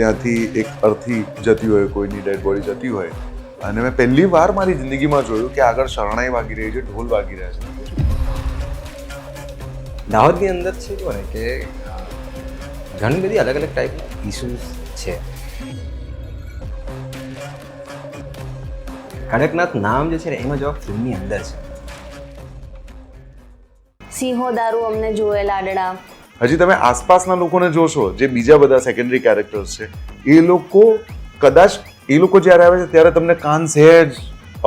ત્યાંથી એક અર્થી જતી હોય, કોઈની ડેડ બોડી જતી હોય, અને મેં પહેલી વાર મારી જિંદગીમાં જોયું કે આગળ શરણાઈ વાગી રહી છે, ઢોલ વાગી રહ્યા છે. દાહોદની અંદર છે કહો ને કે ઘણી બધી અલગ અલગ ટાઈપના ઇસ્યુઝ છે. કડકનાથ નામ જે છે ને એમાં જવાબ ફિલ્મની અંદર છે. સિંહો દારૂ અમને જોયે લાડડા. હજી તમે આસપાસના લોકોને જોશો, જે બીજા બધા સેકન્ડરી કેરેક્ટર્સ છે, એ લોકો કદાચ એ લોકો જ્યારે આવે છે ત્યારે તમને કાન સહેજ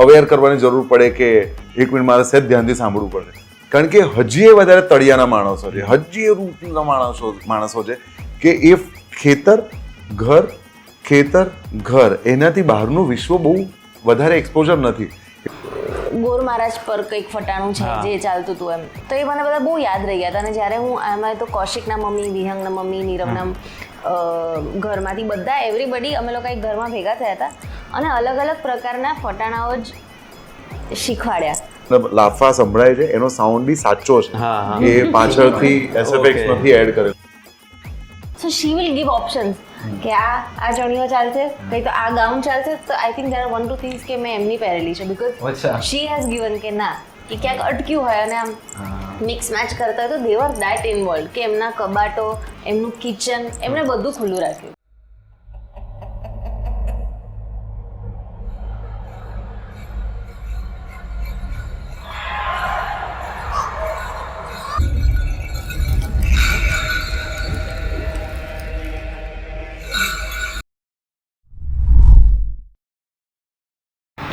અવેર કરવાની જરૂર પડે કે એક મિનિટ મારે સહેજ ધ્યાનથી સાંભળવું પડે, કારણ કે હજી એ વધારે તળિયાના માણસો છે, હજી એ રૂપના માણસો છે કે એ ખેતર ઘર એનાથી બહારનું વિશ્વ બહુ વધારે એક્સપોઝર નથી. ગોર મહારાજ પર કંઈક ફટાણું છે જે ચાલતું હતું એમ, તો એ મને બધા બહુ યાદ રહી ગયા હતા. અને જ્યારે હું એમાં તો કૌશિકના મમ્મી, વિહંગના મમ્મી, નીરવના ઘરમાંથી બધા એવરીબડી અમે લોકો એક ઘરમાં ભેગા થયા હતા અને અલગ અલગ પ્રકારના ફટાણાઓ જ શીખવાડ્યા. લાફા સંભળાય છે, એનો સાઉન્ડ બી સાચો છે, કે પાછળથી એસએફએક્સ નથી એડ કરેલ. સો શી વિલ ગીવ ઓપ્શન્સ કે આ ચણિયો ચાલશે, કંઈ તો આ ગાઉન ચાલશે. તો I think there are 1-2 things કે મેં એમની પહેરેલી છે, બીકોઝ શી હેઝ ગિવન કે ના કે ક્યાંક અટક્યું હોય અને આમ મિક્સ મેચ કરતા હોય તો દે વર દેટ ઇન્વોલ્વ કે એમના કબાટો, એમનું કિચન, એમણે બધું ખુલ્લું રાખ્યું.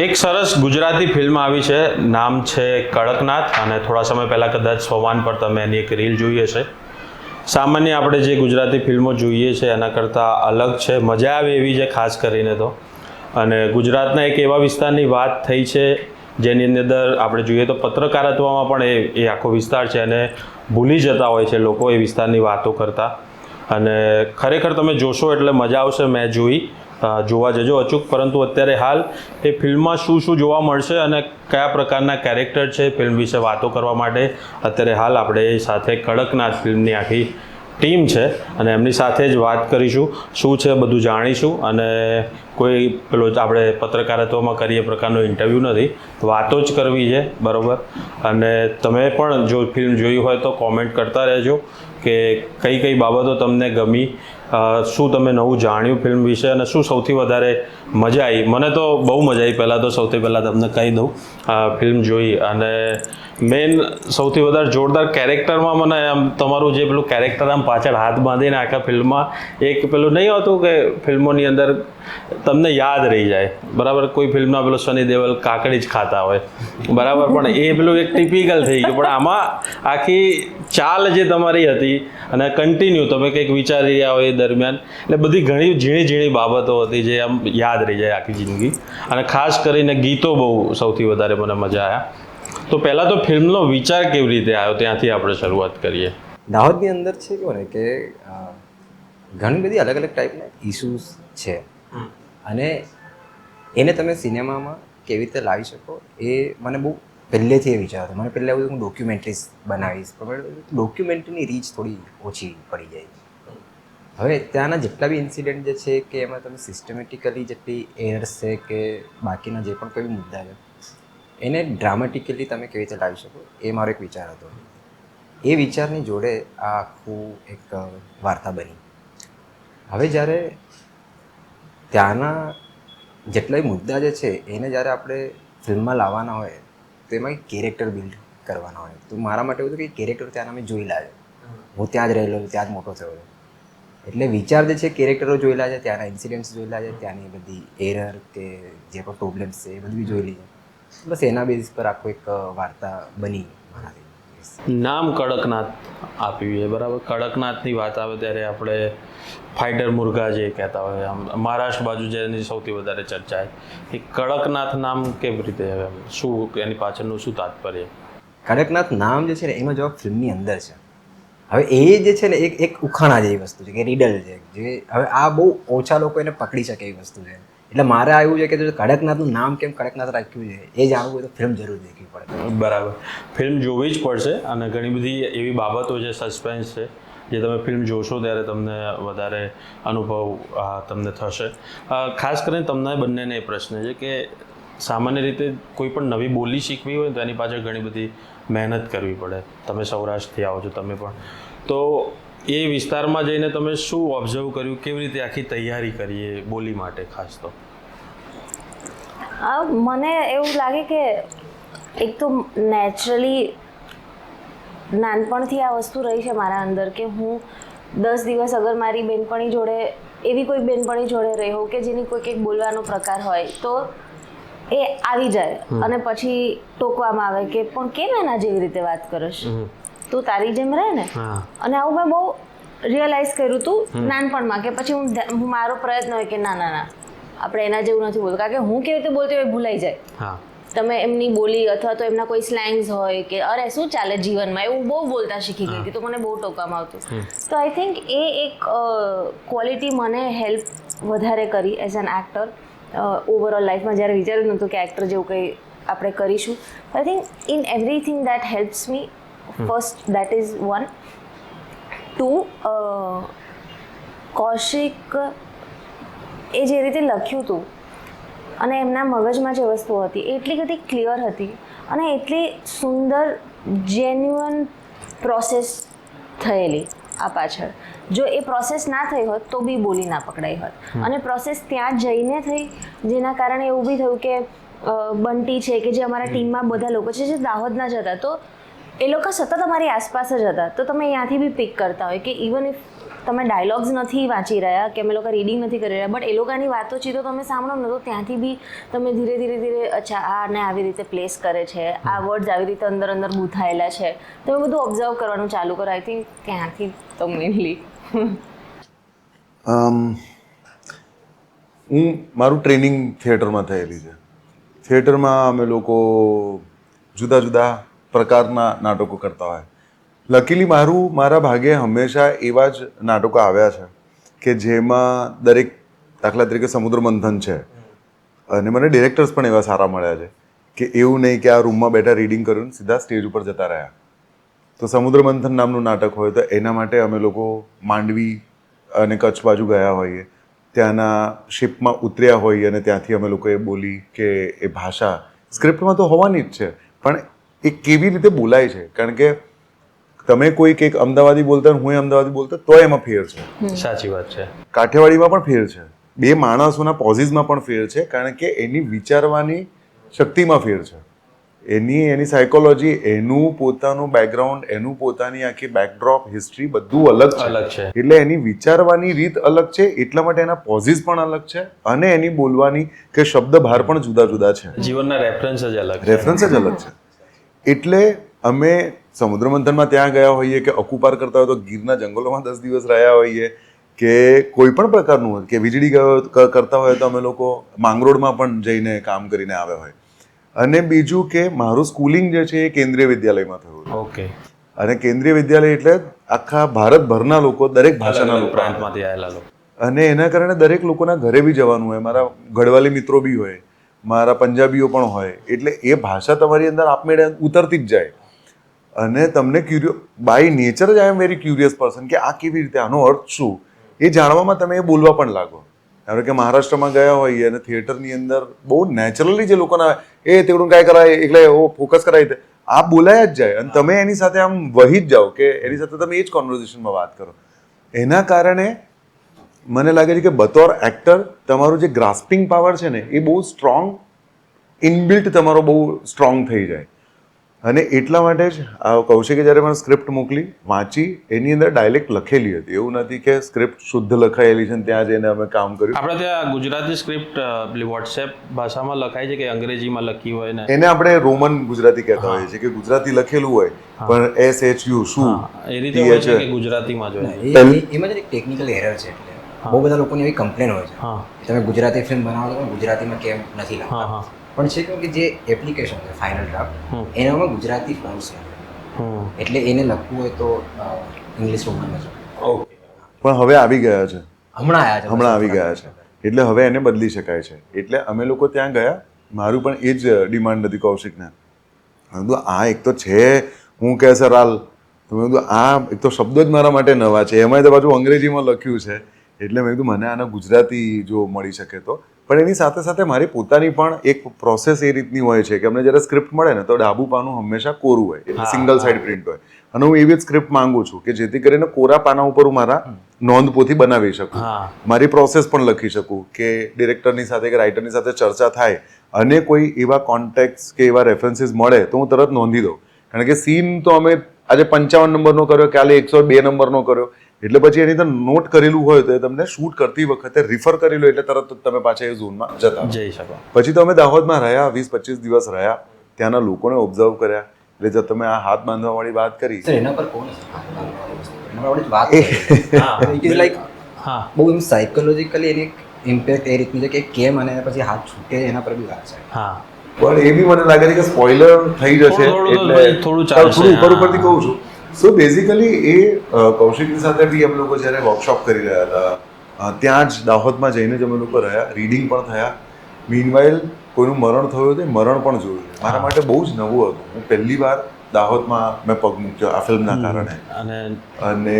એક સરસ ગુજરાતી ફિલ્મ આવી છે, નામ છે કડકનાથ. અને થોડા સમય પહેલાં કદાચ સોવાન પર તમે એની એક રીલ જોઈ હશે. સામાન્ય આપણે જે ગુજરાતી ફિલ્મો જોઈએ છે એના કરતાં અલગ છે, મજા આવે એવી છે ખાસ કરીને તો. અને ગુજરાતના એક એવા વિસ્તારની વાત થઈ છે જેની અંદર આપણે જોઈએ તો પત્રકારત્વમાં પણ એ આખો વિસ્તાર છે અને ભૂલી જતા હોય છે લોકો એ વિસ્તારની વાતો કરતા. અને ખરેખર તમે જોશો એટલે મજા આવશે. મેં જોવા જજો અચૂક. પરંતુ અત્યારે હાલ એ ફિલ્મમાં શું જોવા મળશે અને કયા પ્રકારના કેરેક્ટર છે ફિલ્મ વિશે વાતો કરવા માટે અત્યારે હાલ આપણે સાથે કડકનાથ ફિલ્મની આખી ટીમ છે અને એમની સાથે જ વાત કરીશું, શું છે બધું જાણીશું. અને કોઈ પેલો આપણે પત્રકારત્વમાં કરીએ પ્રકારનો ઇન્ટરવ્યૂ નથી, વાતો જ કરવી છે, બરાબર. અને તમે પણ જો ફિલ્મ જોઈ હોય તો કોમેન્ટ કરતા રહેજો કે કઈ બાબતો તમને ગમી, શું તમે નવું જાણ્યું ફિલ્મ વિશે અને શું સૌથી વધારે મજા આવી. મને તો બહુ મજા આવી. પહેલાં તો સૌથી પહેલાં તમને કહી દઉં, ફિલ્મ જોઈ અને મેઇન સૌથી વધારે જોરદાર કેરેક્ટરમાં મને આમ તમારું જે પેલું કેરેક્ટર આમ પાછળ હાથ બાંધીને આખા ફિલ્મમાં એક પેલું નહીં હોતું કે ફિલ્મોની અંદર તમને યાદ રહી જાય, બરાબર. કોઈ ફિલ્મમાં પેલો સની દેઓલ કાકડી જ ખાતા હોય, બરાબર, પણ એ પેલું એક ટિપિકલ થઈ ગયું. પણ આમાં આખી ચાલ જે તમારી હતી અને કન્ટિન્યુ તમે કંઈક વિચારી રહ્યા હોય એ દરમિયાન, એટલે બધી ઘણી ઝીણી બાબતો હતી જે આમ યાદ રહી જાય આખી જિંદગી. અને ખાસ કરીને ગીતો બહુ સૌથી વધારે મને મજા આવ્યા. તો પહેલાં તો ફિલ્મનો વિચાર કેવી રીતે આવ્યો ત્યાંથી આપણે શરૂઆત કરીએ. દાહોદની અંદર છે કહો ને કે ઘણી બધી અલગ અલગ ટાઈપના ઇસ્યુઝ છે અને એને તમે સિનેમામાં કેવી રીતે લાવી શકો એ મને બહુ પહેલેથી એ વિચાર હતો. મને પહેલાં એવું હું ડોક્યુમેન્ટરીઝ બનાવીશ, પણ ડોક્યુમેન્ટરીની રીચ થોડી ઓછી પડી જાય. હવે ત્યાંના જેટલા બી ઇન્સિડન્ટ જે છે કે એમાં તમે સિસ્ટમેટિકલી જેટલી એર્સ છે કે બાકીના જે પણ કોઈ મુદ્દા છે એને ડ્રામેટિકલી તમે કેવી રીતે લાવી શકો એ મારો એક વિચાર હતો. એ વિચારની જોડે આ આખું એક વાર્તા બની. હવે જ્યારે ત્યાંના જેટલા મુદ્દા જે છે એને જ્યારે આપણે ફિલ્મમાં લાવવાના હોય તો એમાં કેરેક્ટર બિલ્ડ કરવાના હોય. તો મારા માટે એવું હતું કે કેરેક્ટર ત્યાંના મેં જોયેલા છે, હું ત્યાં જ રહેલો, ત્યાં જ મોટો થયો. એટલે વિચાર જે છે કેરેક્ટરો જોયેલા છે, ત્યાંના ઇન્સિડન્ટ્સ જોયેલા છે, ત્યાંની બધી એરર કે જે પણ પ્રોબ્લેમ્સ છે એ બધું જોયેલી છે. બસ એના બેઝ પર આખું એક વાર્તા બની મારાથી. નામ કડકનાથ આપ્યું છે, બરાબર. કડકનાથની વાત આવે ત્યારે આપણે ફાઇટર મુર્ગા જે કહેતા હોય, આમ મહારાષ્ટ્ર બાજુ જેની સૌથી વધારે ચર્ચા છે, એ કડકનાથ નામ કેવી રીતે, શું એની પાછળનું શું તાત્પર્ય? કડકનાથ નામ જે છે ને એનો જવાબ ફિલ્મની અંદર છે. હવે એ જે છે ને એક ઉખાણા જેવી વસ્તુ છે કે રીડલ છે, જે હવે આ બહુ ઓછા લોકો એને પકડી શકે એવી વસ્તુ છે. એટલે મારે આવ્યું છે કે જો કડકનાથનું નામ કેમ કડકનાથ રાખ્યું છે એ જાણવું હોય તો ફિલ્મ જરૂર દેખવી પડે. બરાબર, ફિલ્મ જોવી જ પડશે. અને ઘણી બધી એવી બાબતો છે, સસ્પેન્સ છે જે તમે ફિલ્મ જોશો ત્યારે તમને વધારે અનુભવ તમને થશે. ખાસ કરીને તમને બંનેને એ પ્રશ્ન છે કે સામાન્ય રીતે કોઈ પણ નવી બોલી શીખવી હોય તો એની પાછળ ઘણી બધી મહેનત કરવી પડે. તમે સૌરાષ્ટ્રથી આવો છો તમે પણ, તો એ વિસ્તારમાં જઈને તમે શું ઓબ્ઝર્વ કર્યું, કેવી રીતે આખી તૈયારી કરી એ બોલી માટે ખાસ? તો મને એવું લાગે કે એક તો નેચરલી નાનપણથી આ વસ્તુ રહી છે મારા અંદર કે હું 10 દિવસ અગર મારી બેનપણી જોડે, એવી કોઈ બેનપણી જોડે રહી હોઉં કે જેની કોઈ કંઈક બોલવાનો પ્રકાર હોય તો એ આવી જાય અને પછી ટોકવામાં આવે કે પણ કેમ એના જેવી રીતે વાત કરીશ, તું તારી જેમ રહે ને. અને આવું મેં બહુ રિયલાઇઝ કર્યું હતું નાનપણમાં કે પછી હું મારો પ્રયત્ન હોય કે ના ના ના આપણે એના જેવું નથી બોલતું, કારણ કે હું કેવી રીતે બોલતી હોય ભૂલાઈ જાય. તમે એમની બોલી અથવા તો એમના કોઈ સ્લેંગ્સ હોય કે અરે શું ચાલે જીવનમાં, એવું બહુ બોલતા શીખી ગઈ હતી તો મને બહુ ટોકવામાં આવતું. તો આઈ થિંક એ એક ક્વોલિટી મને હેલ્પ વધારે કરી એઝ એન એક્ટર ઓવરઓલ લાઈફમાં. જ્યારે વિચાર્યું નહોતું કે એક્ટર જેવું કંઈ આપણે કરીશું. I think in everything that helps me. First that is 1. 2, Kaushik એ જે રીતે લખ્યું હતું અને એમના મગજમાં જે વસ્તુ હતી એ એટલી બધી ક્લિયર હતી અને એટલી સુંદર જેન્યુઅન પ્રોસેસ થયેલી આ પાછળ. જો એ પ્રોસેસ ના થઈ હોત તો બી બોલી ના પકડાઈ હોત. અને પ્રોસેસ ત્યાં જઈને થઈ જેના કારણે એવું બી થયું કે બંટી છે કે જે અમારા ટીમમાં બધા લોકો છે જે દાહોદના જ હતા, તો એ લોકો સતત અમારી આસપાસ જ હતા. તો તમે અહીંયાથી બી પિક કરતા હોય કે ઇવન ઇફ તમે ડાયલોગ્સ નથી વાંચી રહ્યા કે અમે લોકો રીડિંગ નથી કરી રહ્યા, બટ એ લોકોની વાતો ચીતો તમે સાંભળો ને તો ત્યાંથી બી તમે ધીરે ધીરે ધીરે અચ્છા આને આવી રીતે પ્લેસ કરે છે, આ વર્ડ્સ આવી રીતે અંદર અંદર ગૂંથાયેલા છે, તમે બધું ઓબ્ઝર્વ કરવાનું ચાલુ કરો. આઈ થિંક ત્યાંથી તો મેઇનલી મારું ટ્રેનિંગ થિયેટરમાં થયેલી છે. થિયેટરમાં અમે લોકો જુદા જુદા પ્રકારના નાટકો કરતા હોય. લકીલી મારા ભાગે હંમેશા એવા જ નાટકો આવ્યા છે કે જેમાં દરેક, દાખલા તરીકે સમુદ્ર મંથન છે, અને મને ડિરેક્ટર્સ પણ એવા સારા મળ્યા છે કે એવું નહીં કે આ રૂમમાં બેઠા રીડિંગ કર્યું સીધા સ્ટેજ ઉપર જતા રહ્યા. તો સમુદ્ર મંથન નામનું નાટક હોય તો એના માટે અમે લોકો માંડવી અને કચ્છ બાજુ ગયા હોઈએ, ત્યાંના શિપમાં ઉતર્યા હોઈએ અને ત્યાંથી અમે લોકોએ બોલી કે એ ભાષા સ્ક્રિપ્ટમાં તો હોવાની જ છે, પણ એ કેવી રીતે બોલાય છે. કારણ કે તમે કોઈક એક અમદાવાદી બોલતા હું અમદાવાદી બોલતો તો એમાં ફેર છે. સાચી વાત છે. કાઠિયાવાડીમાં પણ ફેર છે, બે માણસોના પોઝિસમાં પણ ફેર છે, કારણ કે એની વિચારવાની શક્તિમાં ફેર છે, એની સાયકોલોજી, એનું પોતાનું બેકગ્રાઉન્ડ, એનું પોતાની આખી બેકડ્રોપ, હિસ્ટ્રી બધું અલગ છે. એટલે એની વિચારવાની રીત અલગ છે, એટલા માટે એના પોઝિસ પણ અલગ છે અને એની બોલવાની કે શબ્દ બહાર પણ જુદા જુદા છે. જીવનના રેફરન્સ જ અલગ છે. એટલે અમે સમુદ્ર મંથનમાં ત્યાં ગયા હોઈએ કે ઓક્યુપાર કરતા હોય તો ગીરના જંગલોમાં 10 દિવસ રહ્યા હોઈએ કે કોઈ પણ પ્રકારનું હોય કે વીજળી કરતા હોય તો અમે લોકો માંગરોળમાં પણ જઈને કામ કરીને આવ્યા હોય. અને બીજું કે મારું સ્કૂલિંગ જે છે એ કેન્દ્રીય વિદ્યાલયમાં થયું. ઓકે. અને કેન્દ્રીય વિદ્યાલય એટલે આખા ભારતભરના લોકો, દરેક ભાષાના લોકો, પ્રાંતમાંથી આવેલા લોકો, અને એના કારણે દરેક લોકોના ઘરે બી જવાનું હોય. મારા ગઢવાલી મિત્રો બી હોય, મારા પંજાબીઓ પણ હોય, એટલે એ ભાષા તમારી અંદર આપમેળે ઉતરતી જ જાય. અને તમને બાય નેચર જ આઈ એમ વેરી ક્યુરિયસ પર્સન કે આ કેવી રીતે, આનો અર્થ શું, એ જાણવામાં તમે એ બોલવા પણ લાગો. કારણ કે મહારાષ્ટ્રમાં ગયા હોઈએ અને થિયેટરની અંદર બહુ નેચરલી જે લોકોના એ તેવડું કાંઈ કરાય એટલે ફોકસ કરાવી દે, આ બોલાયા જ જાય અને તમે એની સાથે આમ વહી જ જાઓ કે એની સાથે તમે એ જ કોન્વર્ઝેશનમાં વાત કરો. એના કારણે મને લાગે છે કે બતોર એક્ટર તમારું જે ગ્રાસ્પિંગ પાવર છે ને એ બહુ સ્ટ્રોંગ, ઇનબિલ્ટ તમારો બહુ સ્ટ્રોંગ થઈ જાય. અને એટલા માટે જ કૌશિકે જ્યારે મને સ્ક્રિપ્ટ મોકલી, વાંચી, એની અંદર ડાયલેક્ટ લખેલી હતી. એવું નથી કે સ્ક્રિપ્ટ શુદ્ધ લખાયેલી છે ને ત્યાં જઈને અમે કામ કર્યું. આપણે ત્યાં ગુજરાતી સ્ક્રિપ્ટ વોટ્સએપ ભાષામાં લખાય છે કે અંગ્રેજીમાં લખી હોય ને એને આપણે રોમન ગુજરાતી કહેતા હોઈએ છીએ કે ગુજરાતી લખેલું હોય પણ SHU શું એ રીતે હોય છે કે ગુજરાતીમાં જ હોય. એમાં જ એક ટેકનિકલ એરર છે. એટલે બહુ બધા લોકોની એવી કમ્પ્લેન હોય છે તમે ગુજરાતી ફિલ્મ બનાવો તો ગુજરાતીમાં કેમ નથી લખતા. પણ છે કે જે એપ્લિકેશન છે ફાઇનલ ડ્રાફ્ટ એનામાં ગુજરાતી ફોન્ટ્સ છે, એટલે એને લખવું હોય તો ઇંગ્લિશ રોમનમાં છે. પણ હવે આવી ગયા છે, હમણાં આવી ગયા છે, એટલે હવે એને બદલી શકાય છે. એટલે અમે લોકો ત્યાં ગયા, મારું પણ એ જ ડિમાન્ડ હતી કૌશિકને. આ એક તો છે હું કે સર હાલ તો મેં કીધું આ એક તો શબ્દો જ મારા માટે નવા છે, એમાંય તો પાછું અંગ્રેજીમાં લખ્યું છે, એટલે મેં કીધું મને આના ગુજરાતી જો મળી શકે તો. પણ એની સાથે સાથે મારી પોતાની પણ એક પ્રોસેસ એ રીતની હોય છે કે અમને જ્યારે સ્ક્રિપ્ટ મળે ને તો ડાબું પાનું હંમેશા કોરું હોય, એટલે સિંગલ સાઇડ પ્રિન્ટ હોય, અને હું એવી જ સ્ક્રિપ્ટ માંગુ છું કે જેથી કરીને કોરા પાના ઉપર હું મારા નોંધપોથી બનાવી શકું, મારી પ્રોસેસ પણ લખી શકું, કે ડિરેક્ટરની સાથે કે રાઇટરની સાથે ચર્ચા થાય અને કોઈ એવા કોન્ટેક્ટ કે એવા રેફરન્સીસ મળે તો હું તરત નોંધી દઉં. કારણ કે સીન તો અમે આજે 55 નંબરનો કર્યો, કાલે 102 નંબરનો કર્યો, એટલે પછી એની અંદર નોટ કરેલું હોય તો એ તમને શૂટ કરતી વખતે રિફર કરી લો એટલે તરત જ તમે પાછા એ ઝોનમાં જતા જઈ શકો. પછી તો અમે દાહોદમાં રહ્યા, 20-25 દિવસ રહ્યા, ત્યાંના લોકોને ઓબ્ઝર્વ કર્યા. એટલે જો તમે આ હાથ બાંધવાવાળી વાત કરી, એના પર કોણ વાત ઇઝ લાઈક બહુ એમ સાયકોલોજીકલી એની ઇમ્પેક્ટ એ રીતની છે કે કેમ અને પછી હાથ છૂટે એના પર બી વાત છે. પણ એ બી મને લાગે છે કે સ્પોઇલર થઈ જશે એટલે થોડું ઉપર ઉપરથી કહું છું. સો બેઝિકલી એ કૌશિકની સાથે બી અમે લોકો જ્યારે વર્કશોપ કરી રહ્યા હતા ત્યાં જ દાહોદમાં જઈને જ અમે લોકો રહ્યા, રીડિંગ પણ થયા. મીનવાઇલ કોઈનું મરણ થયું હતું, મરણ પણ જોયું. મારા માટે બહુ જ નવું હતું. હું પહેલી વાર દાહોદમાં મેં પગ મૂક્યો આ ફિલ્મના કારણે, અને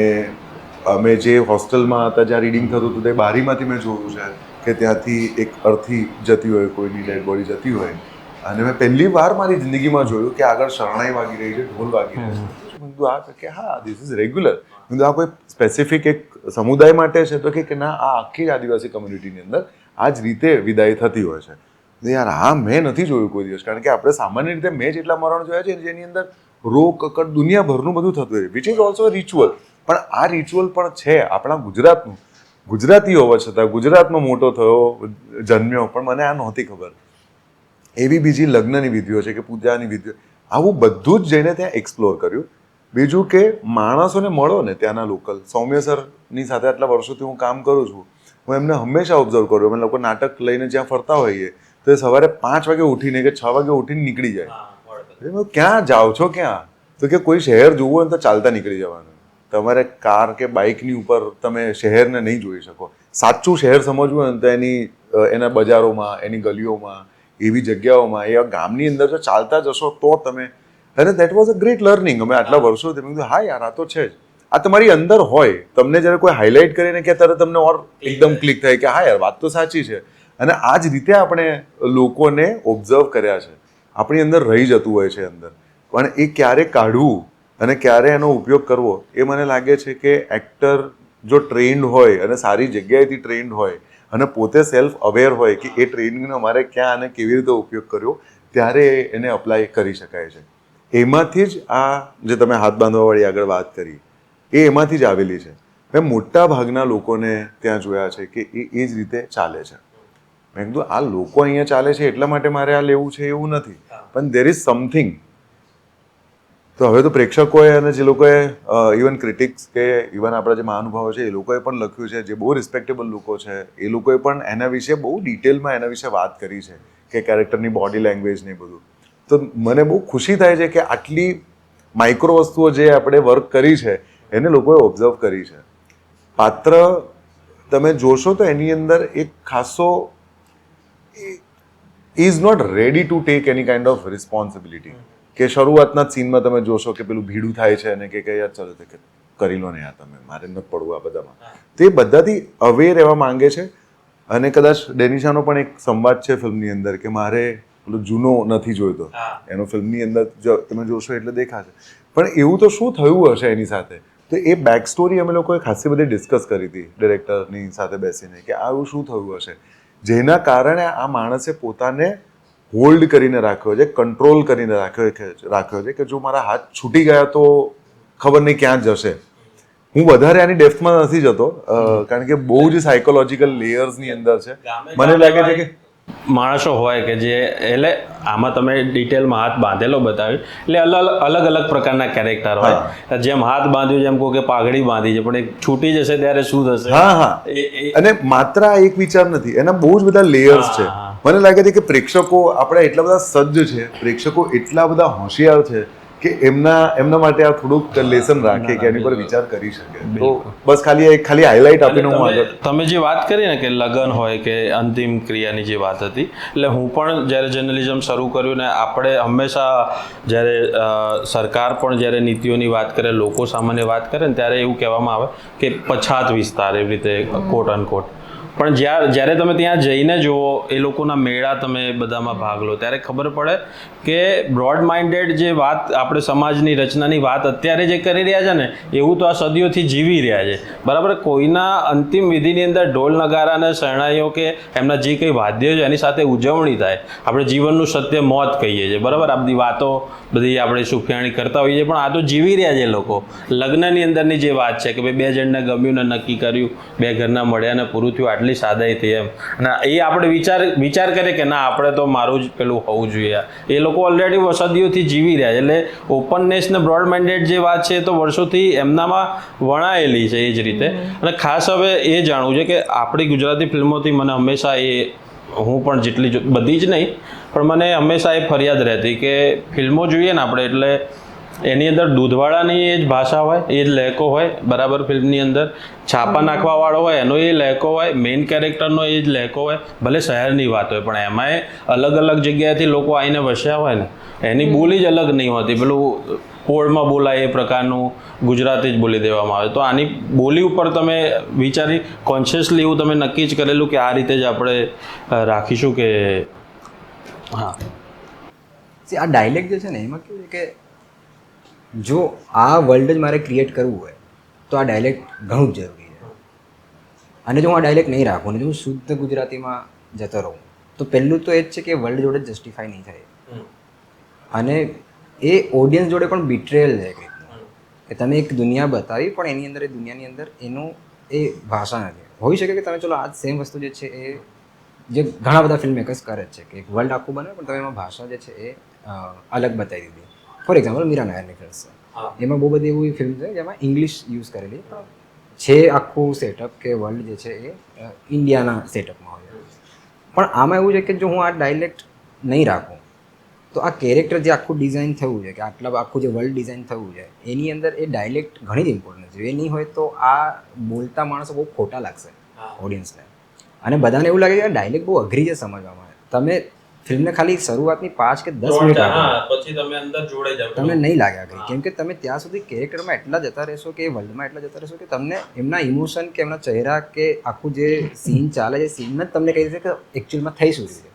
અમે જે હોસ્ટેલમાં હતા જ્યાં રીડિંગ થતું હતું તે બારીમાંથી મેં જોયું છે કે ત્યાંથી એક અર્થી જતી હોય, કોઈની ડેડ બોડી જતી હોય, અને મેં પહેલી વાર મારી જિંદગીમાં જોયું કે આગળ શરણાઈ વાગી રહી છે, ઢોલ વાગી રહી છે. મેં કીધું આ કે હા ધીસ ઇઝ રેગ્યુલર. મેં કીધું આ કોઈ સ્પેસિફિક એક સમુદાય માટે છે તો કે ના, આ આખી જ આદિવાસી કમ્યુનિટીની અંદર આ જ રીતે વિદાય થતી હોય છે. યાર હા મેં નથી જોયું કોઈ દિવસ, કારણ કે આપણે સામાન્ય રીતે મેં જેટલા મરણ જોયા છે જેની અંદર રો કકડ દુનિયાભરનું બધું થતું હોય, વિચ ઇઝ ઓલ્સો રિચ્યુઅલ. પણ આ રિચ્યુઅલ પણ છે આપણા ગુજરાતનું, ગુજરાતી હોવા છતાં ગુજરાતમાં મોટો થયો, જન્મ્યો, પણ મને આ નહોતી ખબર. એવી બીજી લગ્નની વિધિઓ છે કે પૂજાની વિધિઓ, આવું બધું જ જઈને ત્યાં એક્સપ્લોર કર્યું. બીજું કે માણસોને મળો ને ત્યાંના લોકલ, સૌમ્ય સરની સાથે આટલા વર્ષોથી હું કામ કરું છું, હું એમને હંમેશા ઓબ્ઝર્વ કર્યું. અમે લોકો નાટક લઈને જ્યાં ફરતા હોઈએ તો એ સવારે 5 વાગે ઉઠીને કે 6 વાગે ઉઠીને નીકળી જાય. ક્યાં જાઓ છો ક્યાં? તો કે કોઈ શહેર જોવું હોય તો ચાલતા નીકળી જવાનું, તમારે કાર કે બાઇકની ઉપર તમે શહેરને નહીં જોઈ શકો. સાચું શહેર સમજવું હોય ને તો એના બજારોમાં, એની ગલીઓમાં, એવી જગ્યાઓમાં, એવા ગામની અંદર જો ચાલતા જશો તો તમે, અને that was a great learning. અમે આટલા વર્ષોથી મેં કીધું હા યાર આ તો છે જ, આ તમારી અંદર હોય, તમને જ્યારે કોઈ હાઇલાઇટ કરીને કે ત્યારે તમને ઓર એકદમ ક્લિક થાય કે હા યાર વાત તો સાચી છે. અને આ જ રીતે આપણે લોકોને ઓબ્ઝર્વ કર્યા છે, આપણી અંદર રહી જતું હોય છે અંદર, પણ એ ક્યારે કાઢવું અને ક્યારે એનો ઉપયોગ કરવો એ મને લાગે છે કે એક્ટર જો ટ્રેન્ડ હોય અને સારી જગ્યાએથી ટ્રેન્ડ હોય અને પોતે સેલ્ફ અવેર હોય કે એ ટ્રેનિંગનો અમારે ક્યાં અને કેવી રીતે ઉપયોગ કર્યો, ત્યારે એને અપ્લાય કરી શકાય છે. એમાંથી જ આ જે તમે હાથ બાંધવાવાળી આગળ વાત કરી એ એમાંથી જ આવેલી છે. મેં મોટા ભાગના લોકોને ત્યાં જોયા છે કે એ જ રીતે ચાલે છે. મેં કીધું આ લોકો અહીંયા ચાલે છે એટલા માટે મારે આ લેવું છે એવું નથી, પણ દેર ઇઝ સમથિંગ. તો હવે તો પ્રેક્ષકોએ અને જે લોકોએ ઇવન ક્રિટિક્સ કે ઇવન આપણા જે મહાનુભાવો છે એ લોકોએ પણ લખ્યું છે, જે બહુ રિસ્પેક્ટેબલ લોકો છે એ લોકોએ પણ એના વિશે બહુ ડિટેલમાં એના વિશે વાત કરી છે કે કેરેક્ટરની બોડી લેંગ્વેજ ને બધું. તો મને બહુ ખુશી થાય છે કે આટલી માઇક્રો વસ્તુઓ જે આપણે વર્ક કરી છે એને લોકોએ ઓબ્ઝર્વ કરી છે. પાત્ર તમે જોશો તો એની અંદર એક ખાસો is not ready to take any kind of responsibility. કે શરૂઆતના જ સીનમાં તમે જોશો કે પેલું ભીડું થાય છે અને કે યાર ચાલો કે કરી લો ને યાર તમે, મારે નથી પડવું આ બધામાં. તો એ બધાથી અવેર રહેવા માંગે છે. અને કદાચ ડેનિશાનો પણ એક સંવાદ છે ફિલ્મની અંદર કે મારે પેલો જૂનો નથી જોઈતો, એનો ફિલ્મની અંદર તમે જોશો એટલે દેખાશે. પણ એવું તો શું થયું હશે એની સાથે? તો એ બેક સ્ટોરી અમે લોકોએ ખાસી બધી ડિસ્કસ કરી હતી ડિરેક્ટરની સાથે બેસીને કે આવું શું થયું હશે જેના કારણે આ માણસે પોતાને હોલ્ડ કરીને રાખ્યો છે, કંટ્રોલ કરીને રાખ્યો છે કે જો મારા હાથ છૂટી ગયા તો ખબર નહીં ક્યાં જશે. હું વધારે આની ડેપ્થમાં નથી જતો કારણ કે બહુ જ સાયકોલોજીકલ લેયર્સની અંદર છે. મને લાગે છે કે માણસો હોય કે જે એટલે આમાં તમે ડિટેલમાં હાથ બાંધેલો બતાવ્યું એટલે અલગ અલગ પ્રકારના કેરેક્ટર હોય. જેમ હાથ બાંધ્યું જેમ કહો કે પાઘડી બાંધી છે, પણ એક છૂટી જશે ત્યારે શું થશે? હા. અને માત્ર આ એક વિચાર નથી, એના બહુ જ બધા લેયર્સ છે. મને લાગે છે કે પ્રેક્ષકો આપણા એટલા બધા સજ્જ છે, પ્રેક્ષકો એટલા બધા હોશિયાર છે કે એમના માટે આ થોડુંક લેસન રાખે કે એની પર વિચાર કરી શકે. તો બસ ખાલી હાઇલાઇટ આપીને હું આગળ. તમે જે વાત કરી ને કે લગ્ન હોય કે અંતિમ ક્રિયાની જે વાત હતી, એટલે હું પણ જ્યારે જર્નલિઝમ શરૂ કર્યું ને આપણે હંમેશા જ્યારે સરકાર પણ જ્યારે નીતિઓની વાત કરે, લોકો સામાન્ય વાત કરે ને ત્યારે એવું કહેવામાં આવે કે પછાત વિસ્તાર, એવી રીતે કોટ અનકોટ. પણ જ્યારે તમે ત્યાં જઈને જુઓ, એ લોકોના મેળા તમે બધામાં ભાગ લો, ત્યારે ખબર પડે કે બ્રોડ માઇન્ડેડ જે વાત આપણે સમાજની રચનાની વાત અત્યારે જે કરી રહ્યા છે ને, એવું તો આ સદીઓથી જીવી રહ્યા છે. બરાબર, કોઈના અંતિમ વિધિની અંદર ઢોલ નગારા અને શરણાઈઓ કે એમના જે કંઈ વાદ્યો છે એની સાથે ઉજવણી થાય. આપણે જીવનનું સત્ય મોત કહીએ છીએ. બરાબર, આ બધી વાતો બધી આપણે સુફિયાણી કરતા હોઈએ છીએ, પણ આ તો જીવી રહ્યા છે લોકો. લગ્નની અંદરની જે વાત છે કે ભાઈ બે જણને ગમ્યું ને નક્કી કર્યું, બે ઘરના મળ્યા ને પૂરું થયું, આટલી સાદાઈથી એમ. અને એ આપણે વિચાર કરીએ કે ના, આપણે તો મારું જ પેલું હોવું જોઈએ. એ લોકો ઓલરેડી સદીઓથી જીવી રહ્યા છે. એટલે ઓપનનેસ ને બ્રોડ માઇન્ડેડ જે વાત છે એ તો વર્ષોથી એમનામાં વણાયેલી છે. એ જ રીતે અને ખાસ હવે એ જાણવું છે કે આપણી ગુજરાતી ફિલ્મોથી મને હંમેશા હું પણ જેટલી બધી જ નહીં, પણ મને હંમેશા એ ફરિયાદ રહેતી કે ફિલ્મો જોઈએ ને આપણે, એટલે એની અંદર દૂધવાળાની એ જ ભાષા હોય, એ જ લહેકો હોય. બરાબર, ફિલ્મની અંદર છાપા નાખવાવાળો હોય એનો એ લહેકો હોય, મેઇન કેરેક્ટરનો એ જ લહેકો હોય. ભલે શહેરની વાત હોય, પણ એમાંય અલગ અલગ જગ્યાએથી લોકો આવીને વસ્યા હોય ને, એની બોલી જ અલગ નહીં હોતી. પેલું પોળમાં બોલાય એ પ્રકારનું ગુજરાતી જ બોલી દેવામાં આવે. તો આની બોલી ઉપર તમે વિચારી કોન્શિયસલી એવું તમે નક્કી જ કરેલું કે આ રીતે જ આપણે રાખીશું કે હા? આ ડાયલેક્ટ જે છે ને, એમાં કેવું છે કે જો આ વર્લ્ડ જ મારે ક્રિએટ કરવું હોય તો આ ડાયલેક્ટ ઘણું જ જરૂરી છે. અને જો હું આ ડાયલેક્ટ નહીં રાખું ને જો હું શુદ્ધ ગુજરાતીમાં જતો રહું, તો પહેલું તો એ જ છે કે વર્લ્ડ જોડે જસ્ટિફાઈ નહીં થાય. અને એ ઓડિયન્સ જોડે પણ બિટ્રેયલ છે એક રીતનું, કે તમે એક દુનિયા બતાવી પણ એની અંદર, એ દુનિયાની અંદર એનું એ ભાષા નથી. હોઈ શકે કે તમે ચલો આ સેમ વસ્તુ જે છે એ જે ઘણા બધા ફિલ્મ મેકર્સ કરે જ છે કે એક વર્લ્ડ આખું બને, પણ તમે એમાં ભાષા જે છે એ અલગ બતાવી દીધી. ફોર એક્ઝામ્પલ મીરા નાયરની ફિલ્મ છે, એમાં બહુ બધી એવી ફિલ્મ છે જેમાં ઇંગ્લિશ યુઝ કરેલી છે. આખું સેટઅપ કે વર્લ્ડ જે છે એ ઇન્ડિયાના સેટઅપમાં હોય. પણ આમાં એવું છે કે જો હું આ ડાયલેક્ટ નહીં રાખું તો આ કેરેક્ટર જે આખું ડિઝાઇન થયું છે કે આખું જે વર્લ્ડ ડિઝાઇન થયું છે એની અંદર એ ડાયલેક્ટ ઘણી જ ઇમ્પોર્ટન્ટ છે. એ નહીં હોય તો આ બોલતા માણસો બહુ ખોટા લાગશે ઓડિયન્સને. અને બધાને એવું લાગે કે ડાયલેક્ટ બહુ અઘરી છે સમજવામાં. તમે ફિલ્મને ખાલી શરૂઆતની 5 કે 10 મિનિટ પછી તમે અંદર જોડાઈ જાવ, તમને નહીં લાગે અઘરી, કેમ કે તમે ત્યાં સુધી કેરેક્ટરમાં એટલા જતા રહેશો કે વર્લ્ડમાં એટલા જતા રહેશો કે તમને એમના ઇમોશન કે એમના ચહેરા કે આખું જે સીન ચાલે છે, સીન જ તમને કહી દેશે કે એકચ્યુઅલમાં થઈ શું છે.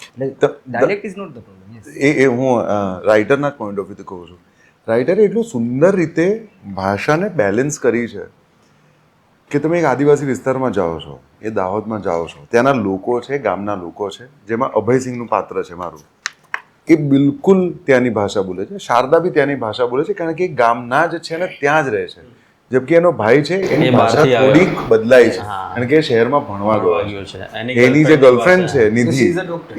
એટલે dialect is not the problem. એ હું રાઇટરના પોઈન્ટ ઓફ વ્યૂથી કહું છું. રાઇટરે એટલું સુંદર રીતે ભાષાને બેલેન્સ કરી છે કે તમે એક આદિવાસી વિસ્તારમાં જાઓ છો, એ દાહોદમાં જાઓ છો, ત્યાંના લોકો છે, ગામના લોકો છે, જેમાં અભયસિંહનું પાત્ર છે મારું, એ બિલકુલ ત્યાંની ભાષા બોલે છે. શારદા બી ત્યાંની ભાષા બોલે છે, કારણ કે એ ગામના જ છે ને ત્યાં જ રહે છે. જબકે એનો ભાઈ છે એની ભાષા થોડીક બદલાઈ છે, કારણ કે શહેરમાં ભણવા ગયો છે. એની જે ગર્લફ્રેન્ડ છે નિધિ,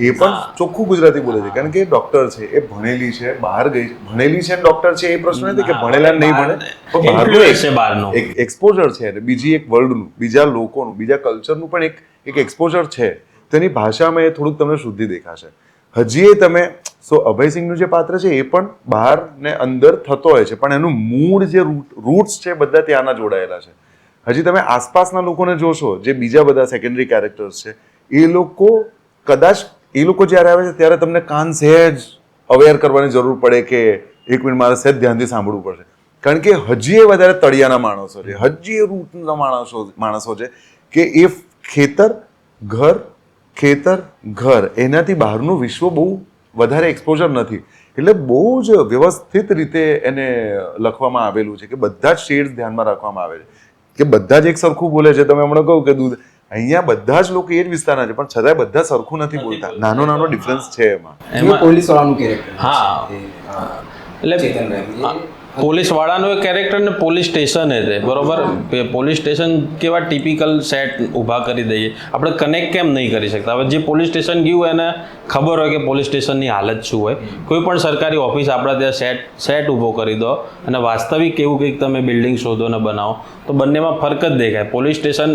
એ પણ ચોખ્ખું ગુજરાતી બોલે છે, કારણ કે એ ડોક્ટર છે, એ ભણેલી છે, બહાર ગઈ, ભણેલી છે ડોક્ટર છે, એ પ્રશ્ન નથી કે ભણેલા નહીં ભણે, પણ બહારનું એક એક્સપોઝર છે, અને બીજી એક વર્લ્ડનું, બીજા લોકોનું, બીજા કલ્ચરનું પણ એક એક્સપોઝર છે. તેની ભાષામાં એ થોડુંક તમને શુદ્ધિ દેખાશે. હજી એ તમે અભયસિંહનું જે પાત્ર છે એ પણ બહાર ને અંદર થતો હોય છે, પણ એનું મૂળ જે રૂટ્સ છે બધા ત્યાંના જોડાયેલા છે. હજી તમે આસપાસના લોકોને જોશો, જે બીજા બધા સેકન્ડરી કેરેક્ટર્સ છે, એ લોકો કદાચ એ લોકો જ્યારે આવે છે ત્યારે તમને કાન સહેજ અવેર કરવાની જરૂર પડે કે એક મિનિટ મારે સહેજ ધ્યાનથી સાંભળવું પડશે, કારણ કે હજી એ વધારે તળિયાના માણસો છે, હજી એ રૂટના માણસો છે કે એ ખેતર ઘર એનાથી બહારનું વિશ્વ બહુ વધારે એક્સપોઝર નથી. એટલે બહુ જ વ્યવસ્થિત રીતે એને લખવામાં આવેલું છે કે બધા જ શેડ્સ ધ્યાનમાં રાખવામાં આવે છે, કે બધા જ એક સરખું બોલે છે. તમે હમણાં કહું કે દૂધ, અહીંયા બધા જ લોકો એ જ વિસ્તારના છે, પણ છતાંય બધા સરખું નથી બોલતા. નાનો ડિફરન્સ છે એમાં. પોલીસ વાળાનું કેરેક્ટર, હા, એટલે પોલીસ વાળાનું એક કેરેક્ટર ને પોલીસ સ્ટેશન છે, બરોબર. પોલીસ સ્ટેશન કેવા ટિપિકલ સેટ ઊભા કરી દઈએ, આપણે કનેક્ટ કેમ નહીં કરી શકતા? હવે જે પોલીસ સ્ટેશન ગયું એને ખબર હોય કે પોલીસ સ્ટેશનની હાલત શું હોય. કોઈ પણ સરકારી ઓફિસ આપણા ત્યાં સેટ ઊભો કરી દો અને વાસ્તવિક એવું કંઈક તમે બિલ્ડિંગ શોધો ને બનાવો, તો બંનેમાં ફરક જ દેખાય. પોલીસ સ્ટેશન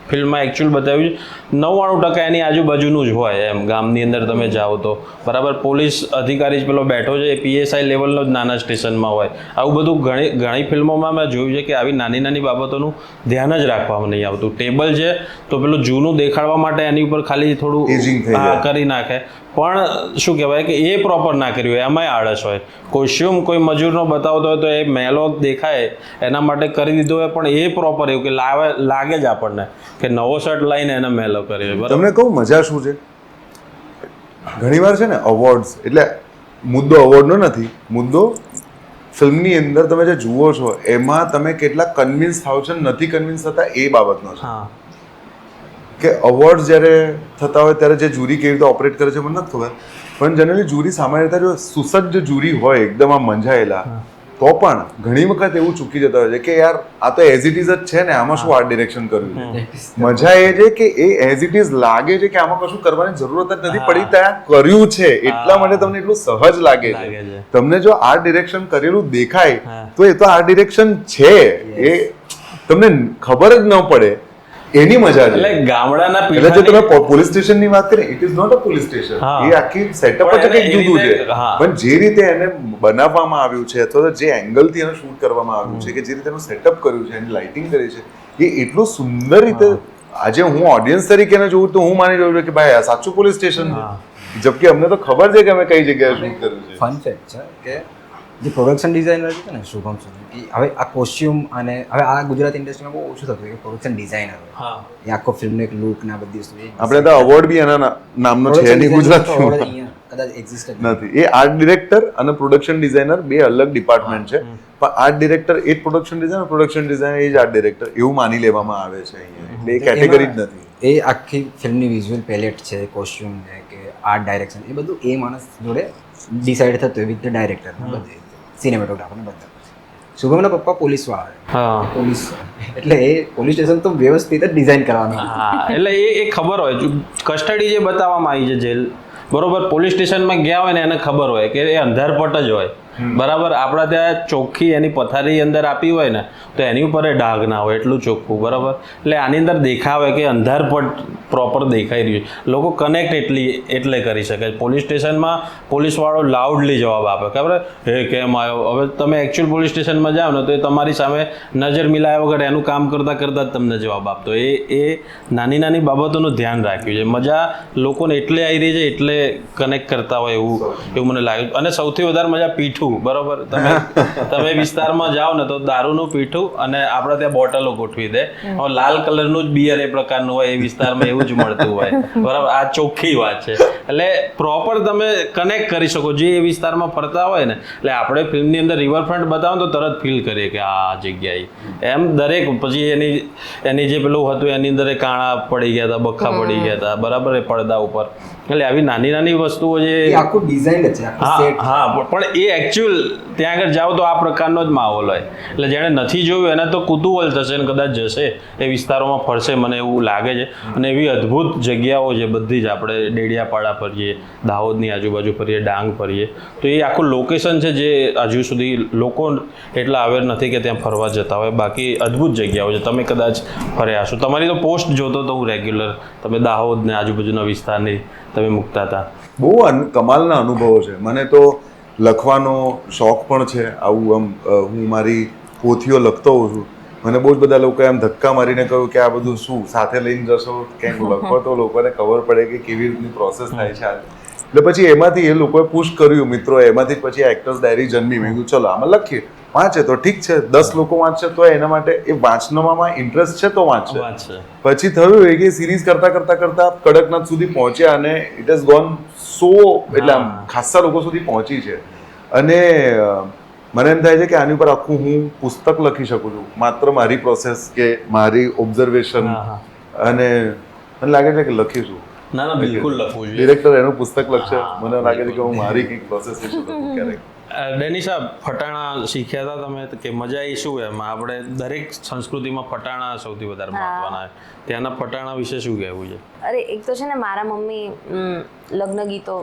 ફિલ્મમાં એકચ્યુઅલ બતાવ્યું છે 99% એની આજુબાજુનું જ હોય એમ. ગામની અંદર તમે જાઓ તો બરાબર પોલીસ અધિકારી જ પેલો બેઠો છે એ PSI લેવલનો જ નાના સ્ટેશનમાં હોય. આવું બધું ઘણી ફિલ્મોમાં મેં જોયું છે કે આવી નાની નાની બાબતોનું ધ્યાન જ રાખવામાં નહીં આવતું. ટેબલ છે તો પેલું જૂનું દેખાડવા માટે એની ઉપર ખાલી થોડું કરી નાખે, પણ શું કહેવાય કે એ પ્રોપર ના કર્યું હોય, એમાંય આળસ હોય. કોસ્ચ્યુમ કોઈ મજૂરનો બતાવતો હોય તો એ મેલો દેખાય એના માટે કરી દીધો હોય, પણ એ પ્રોપર એવું કે લાગે જ આપણને કે નવો શર્ટ લઈને એને મેલો કર્યો હોય. તમને કહું મજા શું છે, ઘણીવાર છે ને અવોર્ડ્સ એટલે મુદ્દો અવોર્ડનો નથી, મુદ્દો ફિલ્મની અંદર તમે જે જુઓ છો એમાં તમે કેટલા કન્વિન્સ થાવ છો નથી કન્વિન્સ થતા એ બાબતનો છે. હા કે અવોર્ડ જ્યારે થતા હોય ત્યારે જે જુરી કેવી રીતે ઓપરેટ કરે છે મને નથી ખબર, પણ જનરલી જુરી સામાન્ય રીતે જો સુસજ્જ જુરી હોય એકદમ આમ મંજાયેલા, તો પણ ઘણી વખત એવું ચૂકી જતા હોય છે કે યાર આ તો એઝ ઇટ ઇઝ જ છે ને, આમાં શું આર્ટ ડિરેક્શન કર્યું છે. મજા એ છે કે એ એઝ ઇટ ઇઝ લાગે છે કે આમાં કશું કરવાની જરૂરત જ નથી પડી, ત્યાં કર્યું છે એટલા માટે તમને એટલું સહજ લાગે છે. તમને જો આર્ટ ડિરેક્શન કરેલું દેખાય તો એ તો આર્ટ ડિરેક્શન છે, એ તમને ખબર જ ન પડે એની મજા છે. એટલે ગામડાના એટલે જે તમે પોલીસ સ્ટેશન ની વાત કરી, it is not a police station, એ આખી સેટઅપ જ કંઈક જુદું છે. પણ જે રીતે એને બનાવવામાં આવ્યું છે અથવા તો જે એંગલ થી એને શૂટ કરવામાં આવ્યું છે, કે જે રીતે એનું સેટઅપ કર્યું છે, એની લાઇટિંગ કરી છે, એ એટલું સુંદર રીતે આજે હું ઓડિયન્સ તરીકે એને જોઉં તો હું માની રહ્યો છું કે ભાઈ આ સાચું પોલીસ સ્ટેશન છે, જબકે અમને તો ખબર છે કે અમે કઈ જગ્યાએ શૂટ કર્યું છે. ફન ફેક્ટ છે કે જે પ્રોડક્શન ડિઝાઇનર છે ને શુભમ સોલંકી, હવે આ કોસ્ચ્યુમ અને હવે આ ગુજરાતી ઇન્ડસ્ટ્રીમાં બહુ ઓછું થતું કે પ્રોડક્શન ડિઝાઇનર હોય, એ આખો ફિલ્મનો એક લુક ના બધી વસ્તુ આપણે તો અવોર્ડ બી એના નામનો છે એની ગુજરાતીમાં કદાચ એક્ઝિસ્ટ નથી. એ આર્ટ ડિરેક્ટર અને પ્રોડક્શન ડિઝાઇનર બે અલગ ડિપાર્ટમેન્ટ છે, પણ આર્ટ ડિરેક્ટર એ જ પ્રોડક્શન ડિઝાઇનર, પ્રોડક્શન ડિઝાઇનર એ જ આર્ટ ડિરેક્ટર એવું માની લેવામાં આવે છે અહીંયા. એટલે એ કેટેગરી જ નથી. એ આખી ફિલ્મની વિઝ્યુઅલ પેલેટ છે, કોસ્ચ્યુમ છે કે આર્ટ ડાયરેક્શન, એ બધું એ માણસ જોડે ડિસાઇડ થતું હોય વિથ ધ ડાયરેક્ટર, બધે સિનેમેટોગ્રાફર ને બધા. શુભમના પપ્પા પોલીસ વાળા, પોલીસ એટલે એ પોલીસ સ્ટેશન તો વ્યવસ્થિત જ ડિઝાઇન કરવાનું. એટલે એ ખબર હોય કસ્ટડી જે બતાવવામાં આવી છે જેલ, બરોબર પોલીસ સ્ટેશનમાં ગયા હોય ને એને ખબર હોય કે એ અંધારપટ જ હોય, બરાબર. આપણા ત્યાં ચોખ્ખી એની પથારી અંદર આપી હોય ને તો એની ઉપર એ ડાઘ ના હોય, એટલું ચોખ્ખું, બરાબર. એટલે આની અંદર દેખાવે કે અંધારપટ પ્રોપર દેખાઈ રહ્યું છે. લોકો કનેક્ટ એટલે કરી શકે. પોલીસ સ્ટેશનમાં પોલીસવાળો લાઉડલી જવાબ આપે, ખબર હે કેમ આવ્યો. હવે તમે એકચ્યુઅલ પોલીસ સ્ટેશનમાં જાઓ ને તો એ તમારી સામે નજર મિલાયા વગર એનું કામ કરતાં કરતાં જ તમને જવાબ આપતો. એ નાની નાની બાબતોનું ધ્યાન રાખ્યું છે. મજા લોકોને એટલે આવી રહી છે, એટલે કનેક્ટ કરતા હોય એવું મને લાગ્યું. અને સૌથી વધારે મજા પીઠું, બરોબર. તમે વિસ્તારમાં જાઓ ને તો દારૂનું પીઠું અને આપણે ત્યાં બોટલો ગોઠવી દે, લાલ કલરનું જ બિયર એ પ્રકારનું હોય, એ વિસ્તારમાં એવું જ મળતું હોય, બરાબર. આ ચોખ્ખી વાત છે. એટલે પ્રોપર તમે કનેક્ટ કરી શકો જે એ વિસ્તારમાં ફરતા હોય ને. એટલે આપણે ફિલ્મની અંદર રિવરફ્રન્ટ બતાવો તો તરત ફીલ કરીએ કે આ જગ્યાએ એમ દરેક. પછી એની જે પેલું હતું એની અંદર કાણા પડી ગયા હતા, બખા પડી ગયા હતા, બરાબર, એ પડદા ઉપર. એટલે આવી નાની નાની વસ્તુઓ જે આખું ડિઝાઇન છે, હા, પણ એ એકચ્યુઅલ ત્યાં આગળ જાઓ તો આ પ્રકારનો જ માહોલ હોય. એટલે જેણે નથી જોયું એને તો કુતૂહલ થશે ને કદાચ જશે એ વિસ્તારોમાં ફરશે, મને એવું લાગે છે. અને એવી અદ્ભુત જગ્યાઓ છે બધી જ. આપણે ડેડિયાપાડા ફરીએ, દાહોદની આજુબાજુ ફરીએ, ડાંગ ફરીએ, તો એ આખું લોકેશન છે જે હજુ સુધી લોકો એટલા અવેર નથી કે ત્યાં ફરવા જતા હોય. બાકી અદ્ભુત જગ્યાઓ છે, તમે કદાચ ફર્યા હશો. તમારી તો પોસ્ટ જોતો તો હું રેગ્યુલર, તમે દાહોદ ને આજુબાજુના વિસ્તારની તમે મૂકતા હતા. બહુ કમાલના અનુભવો છે. મને તો લખવાનો શોખ પણ છે. આવું આમ હું મારી પોથીઓ લખતો હોઉં છું. મને બહુ જ બધા લોકોએ આમ ધક્કા મારીને કહ્યું કે આ બધું શું સાથે લઈને જશો ક્યાંક લખો તો લોકોને ખબર પડે કે કેવી રીતની પ્રોસેસ થાય છે. એટલે પછી એમાંથી એ લોકોએ પુશ કર્યું, મિત્રો એમાંથી પછી એક્ટર્સ ડાયરી જન્મી. મેં કીધું ચલો આમાં લખીએ, વાંચે તો ઠીક છે, 10 લોકો વાંચશે તો એના માટે એ વાંચવામાં ઇન્ટરેસ્ટ છે તો વાંચશે. પછી થયું એ કે સિરીઝ કરતા કડકનાથ સુધી પહોંચ્યા અને ઇટ હેઝ ગોન સો, એટલે આમ ખાસા લોકો સુધી પહોંચી છે. અને મને એમ થાય છે કે આની ઉપર આખું હું પુસ્તક લખી શકું છું, માત્ર મારી પ્રોસેસ કે મારી ઓબ્ઝર્વેશન. અને મને લાગે છે કે લખીશું. ના, બિલકુલ લખવું જોઈએ. ડિરેક્ટર એનું પુસ્તક લખશે. મને લાગે છે કે હું મારી કંઈક પ્રોસેસ વિશે લખું ક્યારેક. ડેની સાહેબ, ફટાણા શીખ્યા હતા તમે કે મજા આવી શું એમ? આપણે દરેક સંસ્કૃતિમાં ફટાણા સૌથી વધારે મહત્વના. ત્યાંના ફટાણા વિશે શું કહેવું છે? અરે એક તો છે ને મારા મમ્મી લગ્ન ગીતો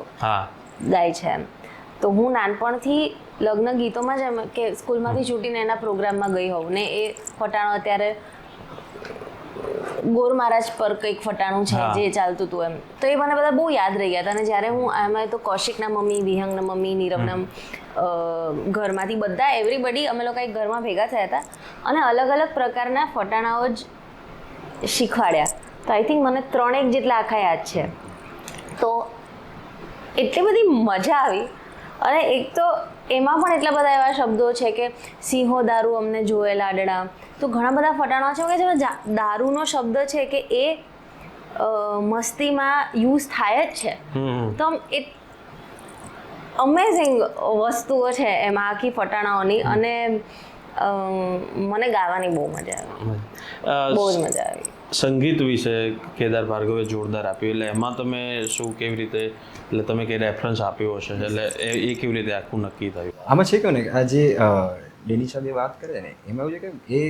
ગાય છે એમ, તો હું નાનપણથી લગ્ન ગીતોમાં જ એમ કે સ્કૂલમાંથી છૂટીને એના પ્રોગ્રામમાં ગઈ હોઉં ને એ ફટાણો અત્યારે ગોર મહારાજ પર કંઈક ફટાણું છે જે ચાલતું હતું એમ, તો એ મને બધા બહુ યાદ રહી ગયા હતા. અને જ્યારે હું એમાં તો કૌશિકના મમ્મી, વિહંગના મમ્મી, નીરવના ઘરમાંથી બધા એવરીબડી અમે લોકો એક ઘરમાં ભેગા થયા હતા અને અલગ અલગ પ્રકારના ફટાણાઓ જ શીખવાડ્યા. તો આઈ થિંક મને 3 જેટલા આખા યાદ છે. તો એટલી બધી મજા આવી. અને એક તો એમાં પણ એટલા બધા એવા શબ્દો છે કે સિંહો દારૂ અમને જોએ લાડડા, તો ઘણા બધા ફટાણા છે કે જેમાં દારૂનો શબ્દ છે કે એ મસ્તીમાં યુઝ થાય જ છે. તો એ અમેઝિંગ વસ્તુઓ છે એમાં આખી ફટાણાઓની. અને મને ગાવાની બહુ મજા આવી, બહુ જ મજા આવી. સંગીત વિશે કેદાર ભાર્ગવે જોરદાર આપ્યું, એટલે એમાં તમે શું કેવી રીતે, એટલે તમે કઈ રેફરન્સ આપ્યો હશે, એટલે એ કેવી રીતે આખું નક્કી થયું? આમાં છે કે ને આ જે ડેની સાહેબે વાત કરે છે ને એમાં એવું છે કે એ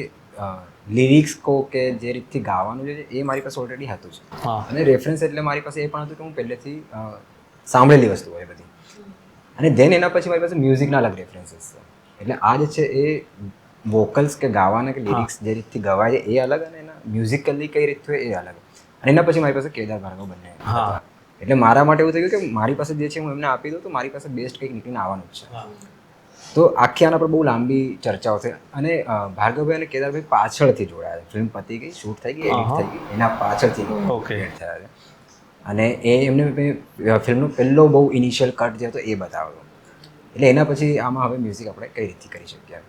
લિરિક્સ કહો કે જે રીતથી ગાવાનું છે એ મારી પાસે ઓલરેડી હતું જ. અને રેફરન્સ એટલે મારી પાસે એ પણ હતું કે હું પહેલેથી સાંભળેલી વસ્તુ હોય બધી. અને ધેન એના પછી મારી પાસે મ્યુઝિકના અલગ રેફરન્સીસ છે. એટલે આ જે છે એ વોકલ્સ કે ગાવાના કે લિરિક્સ જે રીતથી ગવાય છે એ અલગ, અને એના મ્યુઝિકલી કઈ રીત હોય એ અલગ. અને એના પછી મારી પાસે કેદાર ભાર્ગવ બંને. એટલે મારા માટે એવું થયું કે મારી પાસે જે છે હું એમને આપી દઉં તો મારી પાસે બેસ્ટ કંઈક નીકળીને આવવાનું જ છે. તો આખી આના પર બહુ લાંબી ચર્ચાઓ છે. અને ભાર્ગવભાઈ અને કેદારભાઈ પાછળથી જોડાયા છે. ફિલ્મ પતી ગઈ, શૂટ થઈ ગઈ, એડિટ થઈ ગઈ, એના પાછળથી થયા છે. અને એ એમને ફિલ્મનો પહેલો બહુ ઇનિશિયલ કટ જે હતો એ બતાવ્યો. એટલે એના પછી આમાં હવે મ્યુઝિક આપણે કઈ રીતથી કરી શકીએ.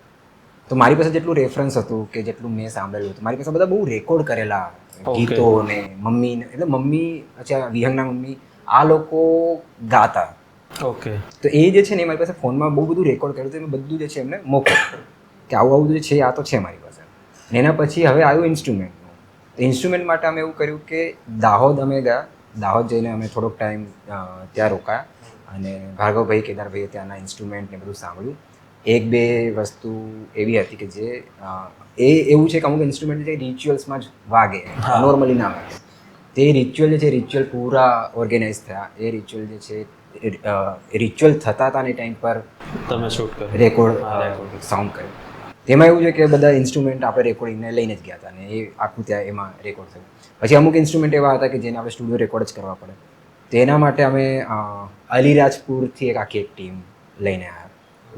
તો મારી પાસે જેટલું રેફરન્સ હતું કે જેટલું મેં સાંભળેલું હતું, મારી પાસે બધા બહુ રેકોર્ડ કરેલા ગીતો ને મમ્મી, એટલે મમ્મી, અચ્છા વિહંગના મમ્મી, આ લોકો ગાતા. ઓકે. તો એ જે છે ને મારી પાસે ફોનમાં બહુ બધું રેકોર્ડ કર્યું હતું. બધું જે છે એમને મોકલ્યું કે આવું આવું જે છે આ તો છે મારી પાસે. એના પછી હવે આવ્યું ઇન્સ્ટ્રુમેન્ટનું. ઇન્સ્ટ્રુમેન્ટ માટે અમે એવું કર્યું કે દાહોદ અમે ગયા. દાહોદ જઈને અમે થોડોક ટાઈમ ત્યાં રોકાયા અને ભાર્ગવભાઈ, કેદારભાઈએ ત્યાંના ઇન્સ્ટ્રુમેન્ટ ને બધું સાંભળ્યું. 1-2 વસ્તુ એવી હતી કે જે એ એવું છે કે અમુક ઇન્સ્ટ્રુમેન્ટ જે રિચ્યુઅલ્સમાં જ વાગે, નોર્મલી ના વાગે. તે રિચ્યુઅલ જે છે રિચ્યુઅલ પૂરા ઓર્ગેનાઇઝ થયા. એ રિચ્યુઅલ જે છે રિચ્યુઅલ થતા હતા ને ટાઈમ પર તમે શૂટ કરો, રેકોર્ડ સાઉન્ડ કર્યું. તેમાં એવું છે કે બધા ઇન્સ્ટ્રુમેન્ટ આપણે રેકોર્ડિંગને લઈને જ ગયા હતા ને એ આખું ત્યાં એમાં રેકોર્ડ થયું. પછી અમુક ઇન્સ્ટ્રુમેન્ટ એવા હતા કે જેને આપણે સ્ટુડિયો રેકોર્ડ જ કરવા પડે. તેના માટે અમે અલીરાજપુરથી આખી એક ટીમ લઈને આવ્યા,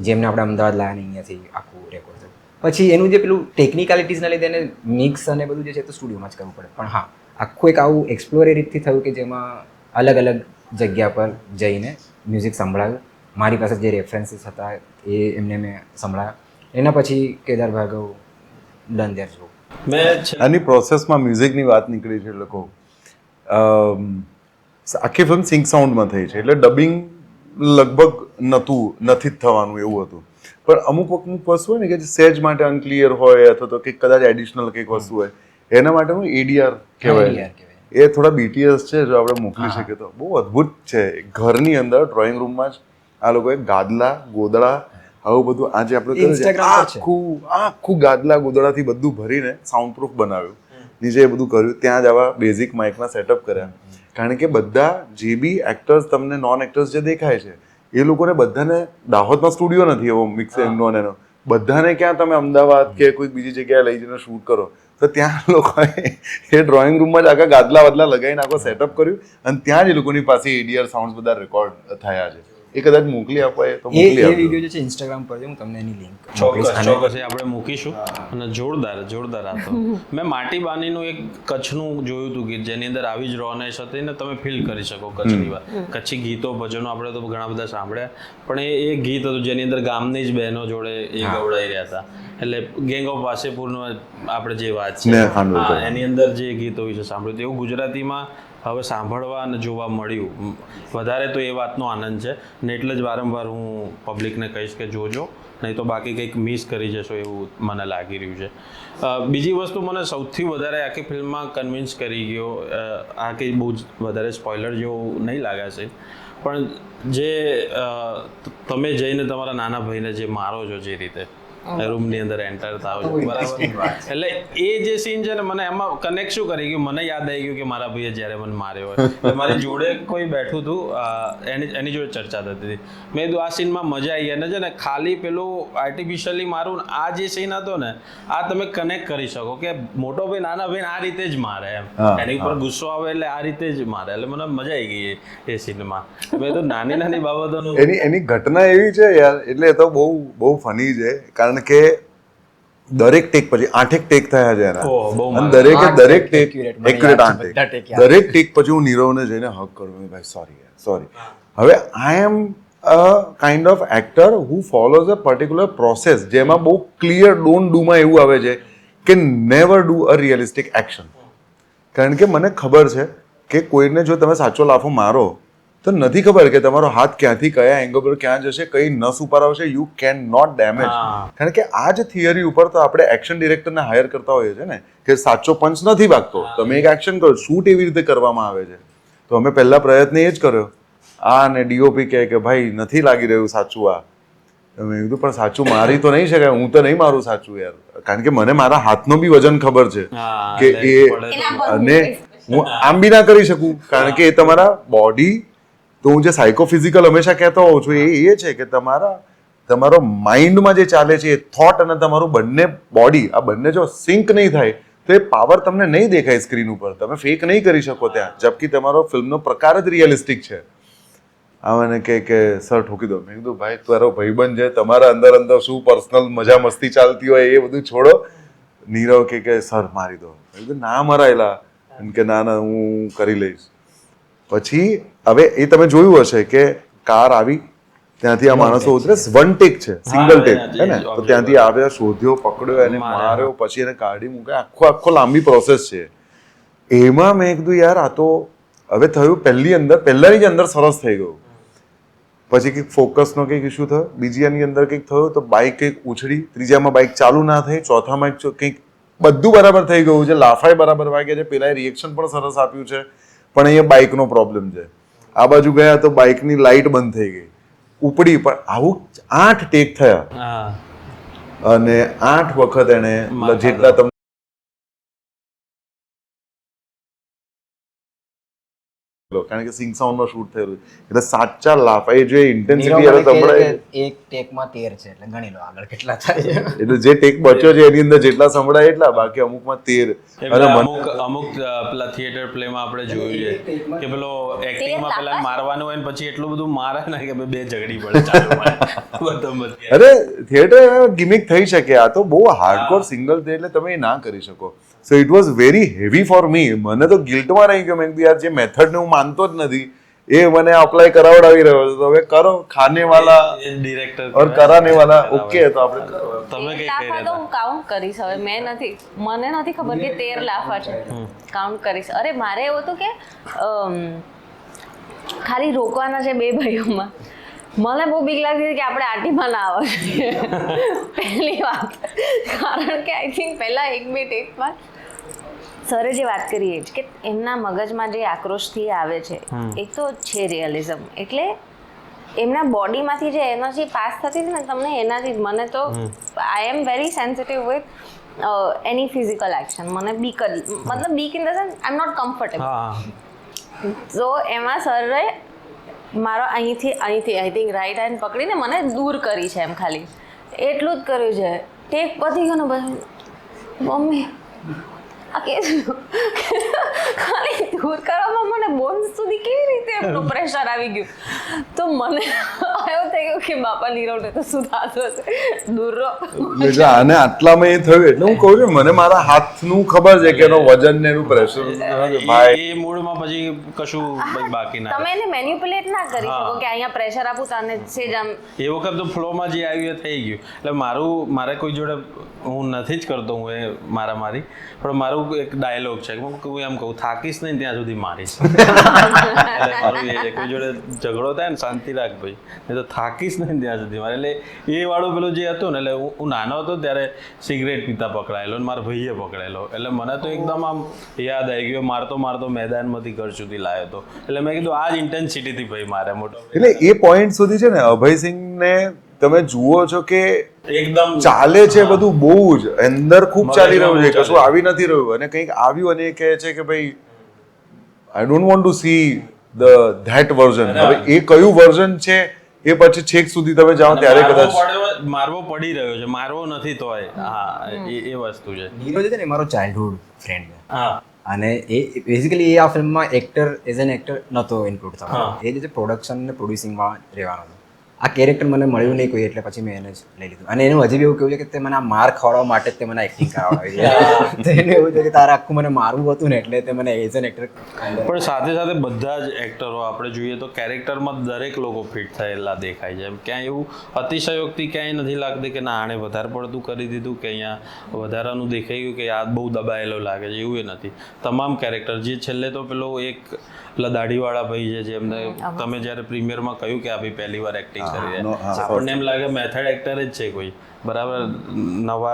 જેમને આપણે અમદાવાદ લાવ્યા ને અહીંયાથી આખું રેકોર્ડ થયું. પછી એનું જે પેલું ટેકનિકાલિટીઝના લીધે એને મિક્સ અને બધું જે છે તો સ્ટુડિયોમાં જ કરવું પડે. પણ હા, આખું એક આવું એક્સપ્લોર એ રીતથી થયું કે જેમાં અલગ અલગ જગ્યા પર જઈને મ્યુઝિક સંભળાવ્યું. મારી પાસે જે રેફરન્સીસ હતા એ એમને મેં સંભળાવ્યા. એના પછી કેદાર ભાર્ગવ ડન દેર જો. આની પ્રોસેસમાં મ્યુઝિકની વાત નીકળી છે એટલે કહું, આખી ફિલ્મ સિંક સાઉન્ડમાં થઈ છે એટલે ડબિંગ લગભગ નથી જ થવાનું એવું હતું. પણ અમુક વસ્તુ હોય ને કે જે સેજ માટે અનક્લિયર હોય અથવા તો કંઈક કદાચ એડિશનલ કંઈક વસ્તુ હોય એના માટે હું ADR કહેવાય, એ થોડા BTS છે જો આપણે મોકલી શકીએ તો બહુ અદ્ભુત છે. ઘરની અંદર ડ્રોઈંગ રૂમમાં જ આ લોકોએ ગાદલા ગોદડા આવું બધું આજે આપણે આખું ગાદલા ગોદડાથી બધું ભરીને સાઉન્ડ પ્રૂફ બનાવ્યું. નીચે એ બધું કર્યું. ત્યાં જ આવા બેઝિક માઇકના સેટઅપ કર્યા. કારણ કે બધા જે બી એક્ટર્સ તમને નોન એક્ટર્સ જે દેખાય છે એ લોકોને બધાને દાહોદમાં સ્ટુડિયો નથી એવો મિક્સિંગનો ને એનો. બધાને ક્યાં તમે અમદાવાદ કે કોઈ બીજી જગ્યાએ લઈ જઈને શૂટ કરો તો ત્યાં લોકોએ એ ડ્રોઈંગ રૂમમાં જ આખા ગાદલા વદલા લગાવીને આખો સેટઅપ કર્યું અને ત્યાં જ એ લોકોની પાસે ADR સાઉન્ડ બધા રેકોર્ડ થયા છે. એ કદાચ મોકલી અપાય તો મોકલી આપજો. એ વિડિયો જે છે ઇન્સ્ટાગ્રામ પર છે, હું તમને એની લિંક ચોક્કસ આપણે મૂકીશું. અને જોરદાર આ તો મેં માટી બાનીનું એક કચ્છનું જોયું હતું ગીત જેની અંદર આવી જ રોનેશ હતી ને તમે ફીલ કરી શકો કચ્છની વાત. કચ્છી ગીતો ભજનો આપણે તો ઘણા બધા સાંભળ્યા, પણ એ ગીત હતું જેની અંદર ગામની જ બહેનો જોડે એ ગવડાઈ રહ્યા હતા. એટલે ગેંગ ઓફ વાસેપુરનો આપણે જે વાત છે એની અંદર જે ગીતો વિશે સાંભળ્યું એવું ગુજરાતીમાં હવે સાંભળવા અને જોવા મળ્યું. વધારે તો એ વાતનો આનંદ છે ને એટલે જ વારંવાર હું પબ્લિકને કહીશ કે જોજો, નહીં તો બાકી કંઈક મિસ કરી જશો એવું મને લાગી રહ્યું છે. બીજી વસ્તુ મને સૌથી વધારે આખી ફિલ્મમાં કન્વિન્સ કરી ગયો, આ કંઈ બહુ જ વધારે સ્પોઇલર જેવું નહીં લાગ્યા છે, પણ જે તમે જઈને તમારા નાના ભાઈને જે મારો છો જે રીતે રૂમની અંદર એન્ટર થાવ છો બરાબર. એટલે એ જે સીન છે ને મને એમાં કનેક્ટ શું કરી ગયું, મને યાદ આવી ગયું કે મારા ભાઈએ જ્યારે મને માર્યો હોય એટલે મારી જોડે કોઈ બેઠું હતું, એની જોડે ચર્ચા થતી હતી. મેં કીધું આ સીનમાં મજા આવી, અને છે ને ખાલી પેલું આર્ટિફિશિયલી મારું આ જે સીન હતો ને આ તમે કનેક્ટ કરી શકો કે મોટો ભાઈ નાના ભાઈ આ રીતે જ મારે એમ, એની ઉપર ગુસ્સો આવે એટલે આ રીતે જ મારે, એટલે મને મજા આવી ગઈ એ સીનમાં. મેં તો નાની નાની બાબતોનું એની ઘટના એવી છે યાર, એટલે એ તો બહુ ફની છે, કારણ કે દરેક ટેક પછી 8 ટેક થયા છે એના, અને દરેક ટેક એક્યુરેટ 8 ટેક, દરેક ટેક પછી હું નીરવને જઈને હક કરું, ભાઈ સોરી. હવે I am a kind of actor who follows a particular process, જેમાં બહુ ક્લિયર ડોન્ટ ડુમાં એવું આવે છે કે never do a realistic action. કારણ કે મને ખબર છે કે કોઈને જો તમે સાચો લાફો મારો તો નથી ખબર કે તમારો હાથ ક્યાંથી કયા એંગલ પર ક્યાં જશે, કઈ નસ ઉપર આવશે, યુ કેન નોટ ડેમેજ. કારણ કે આ જ થિયરી ઉપર તો આપણે એક્શન ડિરેક્ટરને હાયર કરતા હોઈએ છીએ ને, કે સાચો પંચ નથી વાગતો, તમે એક એક્શન કરો, શૂટ એવી રીતે કરવામાં આવે છે. તો અમે પહેલા પ્રયત્ન એ જ કર્યો, અને ડીઓપી કહે કે ભાઈ નથી લાગી રહ્યું સાચું આ. મેં કીધું પણ સાચું મારી તો નહીં શકાય, હું તો નહીં મારું સાચું યાર, કારણ કે મને મારા હાથનો બી વજન ખબર છે કે એ, અને હું આમ બી ના કરી શકું, કારણ કે એ તમારા બોડી, તો હું જે સાયકોફિઝિકલ હંમેશા કહેતો હોઉં છું એ છે કે તમારો માઇન્ડમાં જે ચાલે છે એ થોટ અને તમારું બંને બોડી, આ બંને જો સિંક નહીં થાય તો એ પાવર તમને નહીં દેખાય સ્ક્રીન ઉપર, તમે ફેક નહીં કરી શકો ત્યાં, જબકી તમારો ફિલ્મનો પ્રકાર જ રિયલિસ્ટિક છે. આ મને કે સર ઠોકી દો. મેં કીધું ભાઈ તારો ભાઈબંધ છે, તમારા અંદર શું પર્સનલ મજા મસ્તી ચાલતી હોય એ બધું છોડો. નીરવ કે સર મારી દો. મેં કીધું ના મરાયેલા, કે ના હું કરી લઈશ. પછી હવે એ તમે જોયું હશે કે કાર આવી, ત્યાંથી આ માણસો ઉતરે, 1 ટેક છે, સિંગલ ટેક હે ને, તો ત્યાંથી આવ્યા, શોધ્યો, પકડ્યો, એને માર્યો, પછી એને કાઢી મૂક્યો, આખો લાંબી પ્રોસેસ છે. એમાં મેં કીધું યાર આ તો હવે થયું, પહેલાની જ અંદર સરસ થઈ ગયું. પછી કંઈક ફોકસનો કંઈક ઇસ્યુ થયો, બીજીની અંદર કંઈક થયો તો બાઇક કંઈક ઉછળી, ત્રીજામાં બાઇક ચાલુ ના થઈ, ચોથામાં કંઈક બધું બરાબર થઈ ગયું છે, લાફાઈ બરાબર વાગ્યા છે, પેલા રિએક્શન પણ સરસ આપ્યું છે, પણ અહીંયા બાઇકનો પ્રોબ્લેમ છે. આ બાજુ ગયા તો બાઇકની લાઇટ બંધ થઈ ગઈ, ઉપડી. પણ આવું 8 ટેક થયા, અને 8 વખત એને જેટલા તમને કારણ કે સિંગ સાઉન્ડ નો શૂટ થયેલું, એટલે સાચા લાફ, એ જે ઇન્ટેન્સિટી હવે સંભળાય, એક ટેકમાં 13 છે, એટલે ગણી લો આગળ કેટલા થાય. એટલે જે ટેક બચ્યો છે એની અંદર જેટલા સંભળાય એટલા, બાકી અમુકમાં 13. અને અમુક પેલા થિયેટર પ્લેમાં આપણે જોયું છે કે પેલો એક્ટિંગમાં પેલા મારવાનું હોય ને પછી એટલું બધું મારે ને કે બે ઝઘડી પડે. અરે થિયેટર ગિમિક થઈ શકે, આ તો બહુ હાર્ડકોર સિંગલ છે, એટલે તમે એ ના કરી શકો. So it was very heavy for me. મને તો ગિલ્ટમાં રહી ગયો. મેં યાર જે મેથડને હું માનતો જ નથી એ મને અપ્લાય કરાવડાવી રહ્યો છે, તો હવે કરો, ખાને વાલા ડિરેક્ટર ઓર કરાને વાલા. ઓકે, તો આપણે તમે કઈ લાફા તો હું કાઉન્ટ કરીશ. હવે મને નથી ખબર કે 13 લાફા છે, કાઉન્ટ કરીશ. અરે મારે એવું હતું કે ખાલી રોકવાના છે 2 ભાઈઓમાં. મને બહુ બીક લાગતી હતી કે આપણે આટીમાં ના આવે પહેલી વાત, કારણ કે આઈ થિંક પહેલા 1-2 ટેકમાં સરે જે વાત કરી કે એમના મગજમાં જે આક્રોશથી આવે છે, એક તો છે રિયલિઝમ, એટલે એમના બોડીમાંથી જે એનર્જી પાસ થતી હતી ને તમને એનાથી, મને તો I am very sensitive with any physical action. મને બીક in the sense I am not comfortable. તો એમાં સરે મારો અહીંથી આઈ થિંક રાઈટ હેન્ડ પકડીને મને દૂર કરી છે, એમ ખાલી એટલું જ કર્યું છે. ટેક પતી ગયો ને પછી મમ્મી આ કે ખાલી દૂર કરવામાં મને બોન્સ સુધી કેવી રીતે એમનું પ્રેશર આવી ગયું. તો મને એવું થઈ ગયું કે બાપા નીરવને તો શું થતું હશે, દૂર રહો. આને આટલામાં એ થયું, એટલે હું કહું છું મને મારા હાથનું ખબર છે કે એનો વજન ને એનું પ્રેશર, એ મૂડમાં પછી કશું બાકી ના. તમે એને મેન્યુપ્યુલેટ ના કરી શકો કે અહીંયા પ્રેશર આપું તો આને સેજ આમ. એ વખત તો ફ્લોમાં જે આવ્યું એ થઈ ગયું. એટલે મારે કોઈ જોડે હું નથી જ કરતો, હું એ મારી પણ મારું એક ડાયલોગ છે, હું એમ કહું થાકીશ નહીં ત્યાં સુધી મારીશ. મારું એ કોઈ જોડે ઝઘડો થાય ને શાંતિ રાખ ભાઈ, નહીં તો થાકીશ નહીં ત્યાં સુધી મારે. એટલે એ વાળું પેલું જે હતું ને, એટલે હું નાનો હતો ત્યારે સિગરેટ પીતા પકડાયેલો ને મારા ભાઈએ પકડાયેલો, એટલે મને તો એકદમ આમ યાદ આવી ગયો, મારતો મેદાનમાંથી ઘર સુધી લાવ્યો હતો. એટલે મેં કીધું આ જ ઇન્ટેન્સિટીથી ભાઈ મારે મોટો. એટલે એ પોઈન્ટ સુધી છે ને અભયસિંહને તમે જુઓ છો કે એકદમ ચાલે છે બધું બહુ જ અંદર ખૂબ ચાલી રહ્યું છે, કશું આવી નથી રહ્યું, અને કંઈક આવ્યું અને એ કહે છે કે ભાઈ I don't want to C that version. હવે એ કયું વર્ઝન છે એ પછી છેક સુધી તમે જાઓ ત્યારે કદાચ મારવો પડી રહ્યો છે, મારવો નથી તોય. હા, એ વસ્તુ છે. નીરજ છે ને મારો ચાઇલ્ડહુડ ફ્રેન્ડ છે, હા, અને એ બેઝિકલી એ આ ફિલ્મમાં એઝ એન એક્ટર નહોતો ઇન્ક્લુડ થવાનો. એ જે પ્રોડક્શન ને પ્રોડ્યુસિંગમાં રહેવાનો હતો. આ કેરેક્ટર મને મળ્યું નહીં કોઈ, એટલે પછી મેં એને જ લઈ લીધું. અને એનું હજી બી એવું કેવું છે કે તે મને આ માર ખવડાવવા માટે જ તે મને એક્ટિંગ કરાવડાવી. તો એને એવું છે કે તારે આખું મને મારવું હતું ને એટલે તે મને એઝ એન એક્ટર. પણ સાથે સાથે બધા જ એક્ટરો આપણે જોઈએ તો કેરેક્ટરમાં દરેક લોકો ફિટ થયેલા દેખાય છે. ક્યાંય એવું અતિશયોક્તિ ક્યાંય નથી લાગતી કે ના આણે વધારે પડતું કરી દીધું કે અહીંયા વધારાનું દેખાઈ ગયું કે આ બહુ દબાયેલો લાગે છે, એવું એ નથી. તમામ કેરેક્ટર જે છેલ્લે તો પેલો એક દાઢીવાળા ભાઈ છે જેમને તમે જ્યારે પ્રીમિયરમાં કહ્યું કે આ ભાઈ પહેલી વાર એક્ટિંગ કરી રહ્યા, આપણને એમ લાગે મેથડ એક્ટર જ છે કોઈ, બરાબર નવા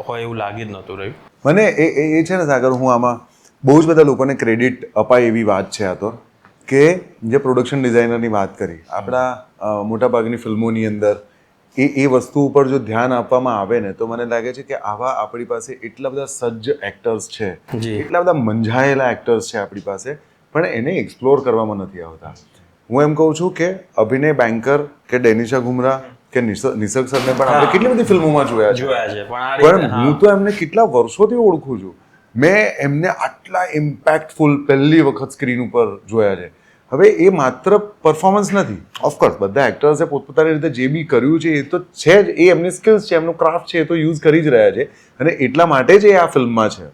હોય એવું લાગી જ નહોતું રહ્યું. મને એ છે ને સાગર, હું આમાં બહુ જ બધા લોકોને ક્રેડિટ અપાય એવી વાત છે આ તો, કે જે પ્રોડક્શન ડિઝાઇનરની વાત કરી આપણા મોટાભાગની ફિલ્મોની અંદર એ વસ્તુ ઉપર જો ધ્યાન આપવામાં આવે ને તો મને લાગે છે કે આવા આપણી પાસે એટલા બધા સજ્જ એક્ટર્સ છે, એટલા બધા મંજાયેલા એક્ટર્સ છે આપણી પાસે, પણ એને એક્સપ્લોર કરવામાં નથી આવતા. હું એમ કહું છું કે અભિનય બેંકર કે ડેનિશા ઘુમરા કે નિસર્ગ સરને પણ આપણે કેટલી બધી ફિલ્મોમાં જોયા છે, પણ હું તો એમને કેટલા વર્ષોથી ઓળખું છું. મેં એમને આટલા ઇમ્પેક્ટફુલ પહેલી વખત સ્ક્રીન ઉપર જોયા છે. હવે એ માત્ર પરફોર્મન્સ નથી, ઓફકોર્સ બધા એક્ટર્સે પોતપોતાની રીતે જે બી કર્યું છે એ તો છે જ, એ એમની સ્કિલ્સ છે, એમનું ક્રાફ્ટ છે, એ તો યુઝ કરી જ રહ્યા છે, અને એટલા માટે જ એ આ ફિલ્મમાં છે.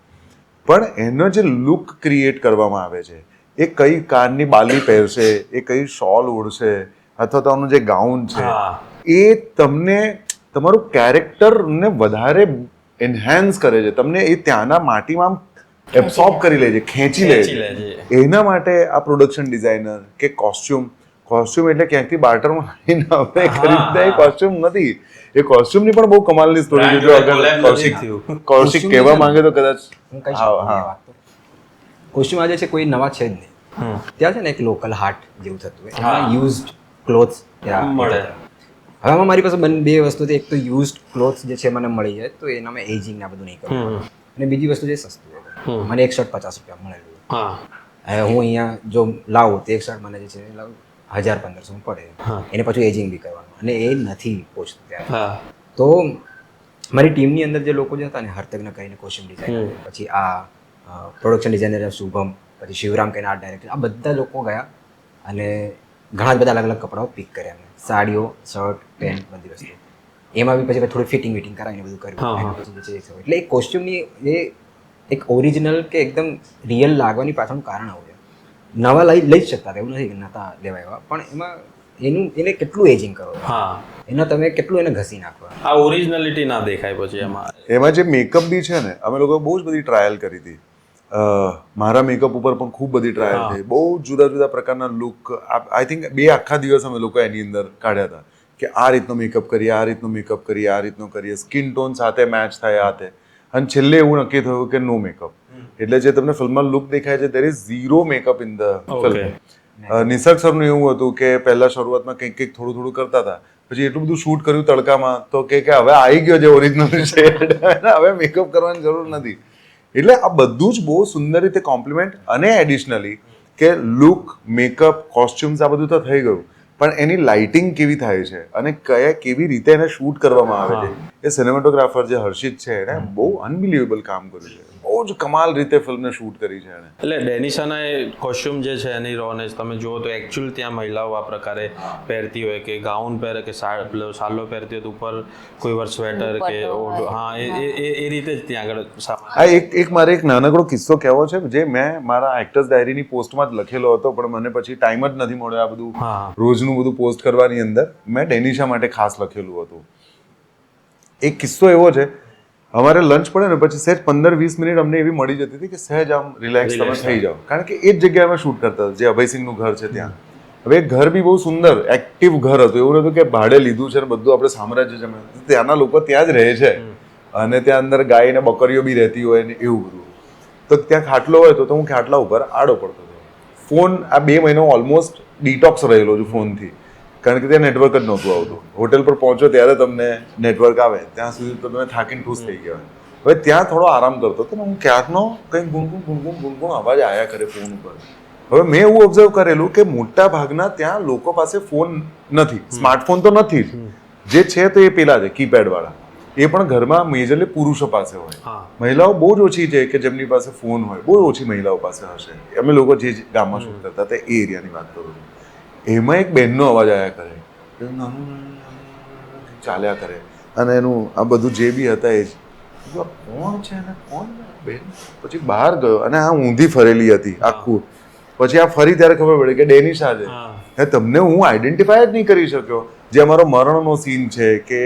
પણ એનો જે લુક ક્રિએટ કરવામાં આવે છે, એ કઈ કારની બાલી પહેરશે, એ કઈ શોલ ઓઢશે, અથવા તો એનું જે ગાઉન છે, એ તમને તમારું કેરેક્ટરને વધારે એન્હાન્સ કરે છે, તમને એ ત્યાંના માટીમાં એબ્સોર્બ કરી લે છે, ખેંચી લે છે. એના માટે આ પ્રોડક્શન ડિઝાઇનર કે કોસ્ચ્યુમ એટલે ક્યાંકથી બાર્ટરમાં લઈને આપણે ખરીદતા એ કોસ્ચ્યુમ નથી, એ કોસ્ચ્યુમની પણ બહુ કમાલની સ્ટોરી છે. જો અગર કૌશિક કહેવા માંગે તો કદાચ હું કહી શકું. કોસ્ચ્યુમ આજે છે કોઈ નવા છે જ નહીં. ત્યાં છે ને એક લોકલ હાટ જેવું થતું હોય, એમાં યુઝડ ક્લોથ્સ મળે. હવે આમાં મારી પાસે બે વસ્તુ હતી. એક તો યુઝડ ક્લોથ્સ જે છે મને મળી જાય તો એનામાં એજિંગ ને આ બધું નહીં કરવું, અને બીજી વસ્તુ છે સસ્તું હોય. મને એક શર્ટ 50 રૂપિયા મળેલું. હવે હું અહીંયા જો લાવું તો એક શર્ટ મને જે છે 1000-1500 પડે, એને પછી એજિંગ બી કરવાનું, અને એ નથી પહોંચતું ત્યારે. તો મારી ટીમની અંદર જે લોકો જે હતા ને, હર્તજ્ઞ કરીને કોસ્ચ્યુમ ડિઝાઇનર, પછી આ પ્રોડક્શન ડિઝાઇનર શુભમ, પછી શિવરામ કરીને આર્ટ ડાયરેક્ટર, આ બધા લોકો ગયા અને ઘણા જ બધા અલગ અલગ કપડાઓ પિક કર્યા. એમને સાડીઓ, શર્ટ, પેન્ટ, બધી વસ્તુ. એમાં બી પછી થોડું ફિટિંગ વિટિંગ કરાવીને બધું કર્યું. એટલે એ કોસ્ચ્યુમની એ એક ઓરિજિનલ કે એકદમ રિયલ લાગવાની પાછળનું કારણ આવું છે. નવા લઈ જ શકતા હતા, એવું નથી કે નતા લેવા એવા, પણ એમાં એને કેટલું એજિંગ કરો, એના તમે કેટલું એને ઘસી નાખો, આ ઓરિજિનાલિટી ના દેખાય પછી એમાં જે મેકઅપ બી છે ને, અમે લોકો બહુ જ બધી ટ્રાયલ કરી હતી. મારા મેકઅપ ઉપર પણ ખૂબ બધી ટ્રાયલ થઈ, બહુ જુદા જુદા પ્રકારના લુક. આઈ થિંક 2 આખા દિવસ અમે લોકો એની અંદર કાઢ્યા હતા કે આ રીતનો મેકઅપ કરીએ, આ રીતનો મેકઅપ કરીએ, આ રીતનો કરીએ, સ્કિન ટોન સાથે મેચ થાય આ તે. અને છેલ્લે એવું નક્કી થયું કે નો મેકઅપ. એટલે જે તમને ફિલ્મમાં લુક દેખાય છે, there is zero makeup in the film. Nisarg સરનું એવું હતું કે પહેલા શરૂઆતમાં કંઈક થોડું થોડું કરતા હતા, પછી એટલું બધું શૂટ કર્યું તડકામાં તો કે હવે આવી ગયો જે ઓરિજિનલ છે, હવે મેકઅપ કરવાની જરૂર નથી. એટલે આ બધું જ બહુ સુંદર રીતે કોમ્પ્લિમેન્ટ, અને એડિશનલી કે લુક, મેકઅપ, કોસ્ચ્યુમ્સ આ બધું તો થઈ ગયું, પણ એની લાઇટિંગ કેવી થાય છે અને કેવી રીતે એને શૂટ કરવામાં આવે છે, એ સિનેમેટોગ્રાફર જે હર્ષિત છે એને બહુ અનબિલિવેબલ કામ કર્યું છે. બહુ જ કમાલ રીતે ફિલ્મને શૂટ કરી છે એને. એટલે ડેનિશાના એ કોસ્ચ્યુમ જે છે એની રોનેજ તમે જુઓ તો એકચ્યુઅલ ત્યાં મહિલાઓ આ પ્રકારે પહેરતી હોય કે ગાઉન પહેરે કે સાલો પહેરતી હોય તો ઉપર કોઈ વાર સ્વેટર કે એ રીતે જ ત્યાં આગળ. આ એક મારે એક નાનકડો કિસ્સો કહેવો છે જે મેં મારા એક્ટર્સ ડાયરીની પોસ્ટમાં જ લખેલો હતો, પણ મને પછી ટાઈમ જ નથી મળ્યો આ બધું રોજનું બધું પોસ્ટ કરવાની અંદર. મેં ડેનિશા માટે ખાસ લખેલું હતું. એક કિસ્સો એવો છે, અમારે લંચ પડે ને પછી સહેજ 15-20 મિનિટ અમને એવી મળી જતી હતી કે સહેજ આમ રિલેક્સ તમે થઈ જાઓ, કારણ કે એ જ જગ્યાએ અમે શૂટ કરતા હતા જે અભયસિંહનું ઘર છે ત્યાં. હવે એ ઘર બી બહુ સુંદર એક્ટિવ ઘર હતું, એવું નતું કે ભાડે લીધું છે ને બધું આપણે સામ્રાજ્ય છે. ત્યાંના લોકો ત્યાં જ રહે છે અને ત્યાં અંદર ગાય ને બકરીઓ બી રહેતી હોય ને એવું બધું. તો ત્યાં ખાટલો હોય તો હું ખાટલા ઉપર આડો પડતો હતો. ફોન આ 2 મહિનો ઓલમોસ્ટ ડિટોક્સ રહેલો છું ફોનથી. કારણ કે ત્યાં નેટવર્ક જ નહોતું આવતું. હોટેલ પર પહોંચો ત્યારે તમને નેટવર્ક આવે, ત્યાં સુધી તો તમે થાકીને ઠૂસ થઈ ગયા હોય. હવે ત્યાં થોડો આરામ કરતો હતો ને હું, ક્યારનો કંઈક ગુણગુણ અવાજ આવ્યા કરે ફોન ઉપર. હવે મેં એવું ઓબ્ઝર્વ કરેલું કે મોટા ભાગના ત્યાં લોકો પાસે ફોન નથી, સ્માર્ટફોન તો નથી જ, જે છે તો એ પેલા છે કીપેડ વાળા, એ પણ ઘરમાં મેજરલી પુરુષો પાસે હોય. મહિલાઓ બહુ જ ઓછી છે કે જેમની પાસે ફોન હોય, બહુ ઓછી મહિલાઓ પાસે હશે. અમે લોકો જે ગામમાં શૂટ કરતા હતા એ એરિયાની વાત કરું છું. એમાં એક બહેનનો અવાજ આવ્યા કરે, ચાલ્યા કરે, અને એનું આ બધું જે બી હતા એ જ કોણ છે ને કોણ બેન. પછી બહાર ગયો અને આ ઊંધી ફરેલી હતી આખું. પછી આ ફરી ત્યારે ખબર પડી કે ડેનિશા છે. તમને હું આઈડેન્ટિફાય જ નહીં કરી શક્યો. જે અમારો મરણનો સીન છે કે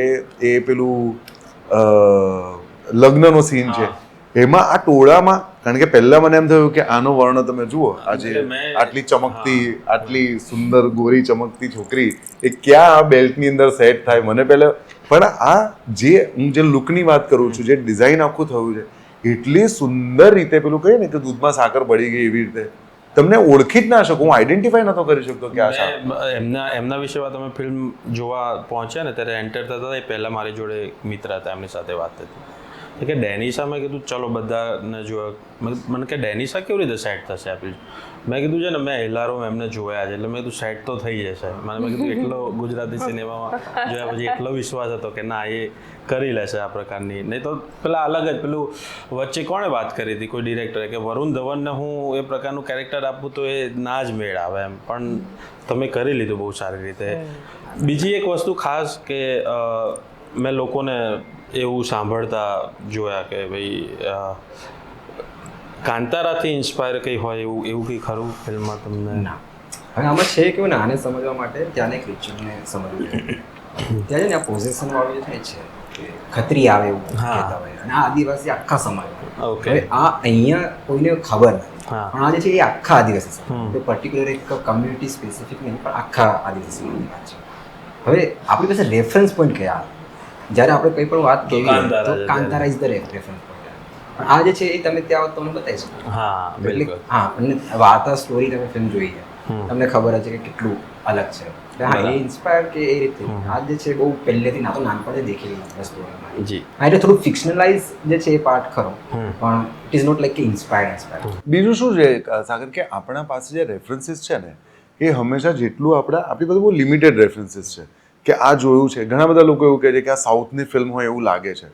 એ પેલું લગ્નનો સીન છે, એમાં આ ટોળામાં, કારણ કે પહેલા મને એમ થયું કે આનો વર્ણ તમે જુઓ, આજે આટલી ચમકતી, આટલી સુંદર ગોરી ચમકતી છોકરી એ ક્યાં આ બેલ્ટની અંદર સેટ થાય. મને પહેલા પણ આ જે હું જે લુકની વાત કરું છું, જે ડિઝાઇન આખું થયું છે, એટલી સુંદર રીતે પેલું કહે ને કે દૂધમાં સાકર બળી ગઈ એવી રીતે તમને ઓળખી જ ના શકો. હું આઈડેન્ટિફાય નતો કરી શકતો કે આ એમના વિશે વાત અમે ફિલ્મ જોવા પહોંચ્યા ને ત્યારે એન્ટર થતા એ પહેલાં મારી જોડે મિત્ર હતા, એમની સાથે વાત થતી કે ડેનિશા. મેં કીધું ચલો બધાને જોયા. મને કે ડેનિશા કેવી રીતે સેટ થશે આપી. મેં કીધું છે ને મેં હેલારો એમને જોયા છે એટલે મેં કીધું સેટ તો થઈ જશે. મેં કીધું એટલો ગુજરાતી સિનેમામાં જોયા પછી એટલો વિશ્વાસ હતો કે ના એ કરી લેશે આ પ્રકારની. નહીં તો પેલા અલગ જ પેલું વચ્ચે કોણે વાત કરી હતી કોઈ ડિરેક્ટરે કે વરુણ ધવનને હું એ પ્રકારનું કેરેક્ટર આપું તો એ ના જ મેળ આવે એમ, પણ તમે કરી લીધું બહુ સારી રીતે. બીજી એક વસ્તુ ખાસ કે મેં લોકોને એવું સાંભળતા જોયા કે ભાઈ કાંતારાથી ઇન્સ્પાયર કંઈ હોય એવું કંઈ ખરું ફિલ્મમાં તમને? ના, હવે આમાં છે કેવું ને, આને સમજવા માટે ત્યાંને એક રિચ્યુઅલને સમજવું જોઈએ. ત્યાં છે ને આ પોઝેશન વાળું જે છે કે ખત્રી આવે એવું કહેતા હોય, અને આ આદિવાસી આખા સમાજ. હવે આ અહીંયા કોઈને ખબર નથી, પણ આ જે છે એ આખા આદિવાસી સમાજ, પર્ટિક્યુલર એક કમ્યુનિટી સ્પેસિફિક નહીં, પણ આખા આદિવાસી સમાજની વાત છે. હવે આપણી પાસે રેફરન્સ પોઈન્ટ કયા? જ્યારે આપણે કંઈ પણ વાત કરીએ તો Kantara is the reference point. પણ આ જે છે એ તમે ત્યાં તમને બતાવી શકો. એટલે હા, અને વાર્તા સ્ટોરી તમે ફિલ્મ જોઈ છે, તમને ખબર છે કે કેટલું અલગ છે. હા, એ ઇન્સ્પાયર કે એ રીતે આ જે છે બહુ પહેલેથી ના તો નાનપણથી દેખેલી વસ્તુ. જી હા, એટલે થોડું ફિક્શનલાઇઝ જે છે એ પાર્ટ ખરો, પણ ઇટ ઇઝ નોટ લાઈક કે ઇન્સ્પાયર્ડ. બીજું શું છે સાગર કે આપણા પાસે જે રેફરન્સીસ છે ને એ હંમેશા જેટલું આપણી પાસે બહુ લિમિટેડ રેફરન્સીસ છે કે આ જોયું છે. ઘણા બધા લોકો એવું કહે છે કે આ સાઉથની ફિલ્મ હોય એવું લાગે છે.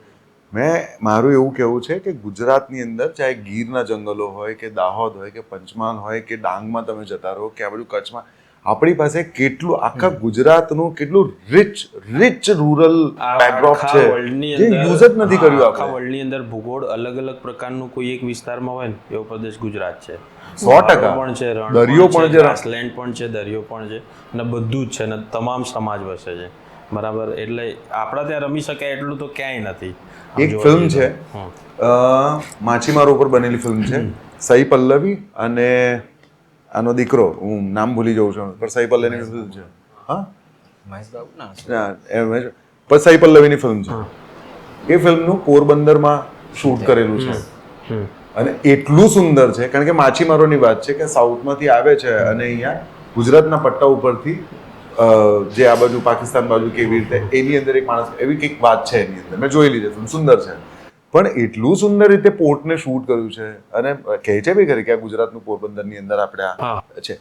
મારું એવું કહેવું છે કે ગુજરાતની અંદર ચાહે ગીરના જંગલો હોય કે દાહોદ હોય કે પંચમહાલ હોય કે ડાંગમાં તમે જતા રહો કે આ બધું કચ્છમાં, આપણી પાસે કેટલું આખા ગુજરાતનું કેટલું રિચ રૂરલ બેકડ્રોપ છે જે યુઝ જ નથી કર્યું. આખા વર્લ્ડની અંદર ભૂગોળ અલગ અલગ પ્રકારનું કોઈ એક વિસ્તારમાં હોય ને એવો પ્રદેશ ગુજરાત છે. 100% પણ છે, દરિયો પણ છે, ગ્રાસલેન્ડ પણ છે, દરિયો પણ છે, અને બધું જ છે ને તમામ સમાજ વસે છે. બરાબર, એટલે આપણા ત્યાં રમી શકાય એટલું તો ક્યાંય નથી. એક ફિલ્મ છે માછીમારો ઉપર બનેલી ફિલ્મ છે, સઈ પલ્લવી અને આનો દીકરો, હું નામ ભૂલી જાઉં છું, પણ સઈ પલ્લવીની ફિલ્મ છે. હા, પણ સઈ પલ્લવીની ફિલ્મ છે. એ ફિલ્મનું પોરબંદરમાં શૂટ કરેલું છે અને એટલું સુંદર છે કારણ કે માછીમારોની વાત છે કે સાઉથમાંથી આવે છે અને અહીંયા ગુજરાતના પટ્ટા ઉપરથી જે આ બાજુ પાકિસ્તાન બાજુ કેવી રીતે એની અંદર એક માણસ એવી કંઈક વાત છે એની અંદર. મેં જોયેલી છે ફિલ્મ, સુંદર છે. પણ એટલું સુંદર રીતે પોર્ટને શૂટ કર્યું છે અને કહે છે બી ખરી કે આ ગુજરાતનું પોરબંદરની અંદર આપણે આ છે.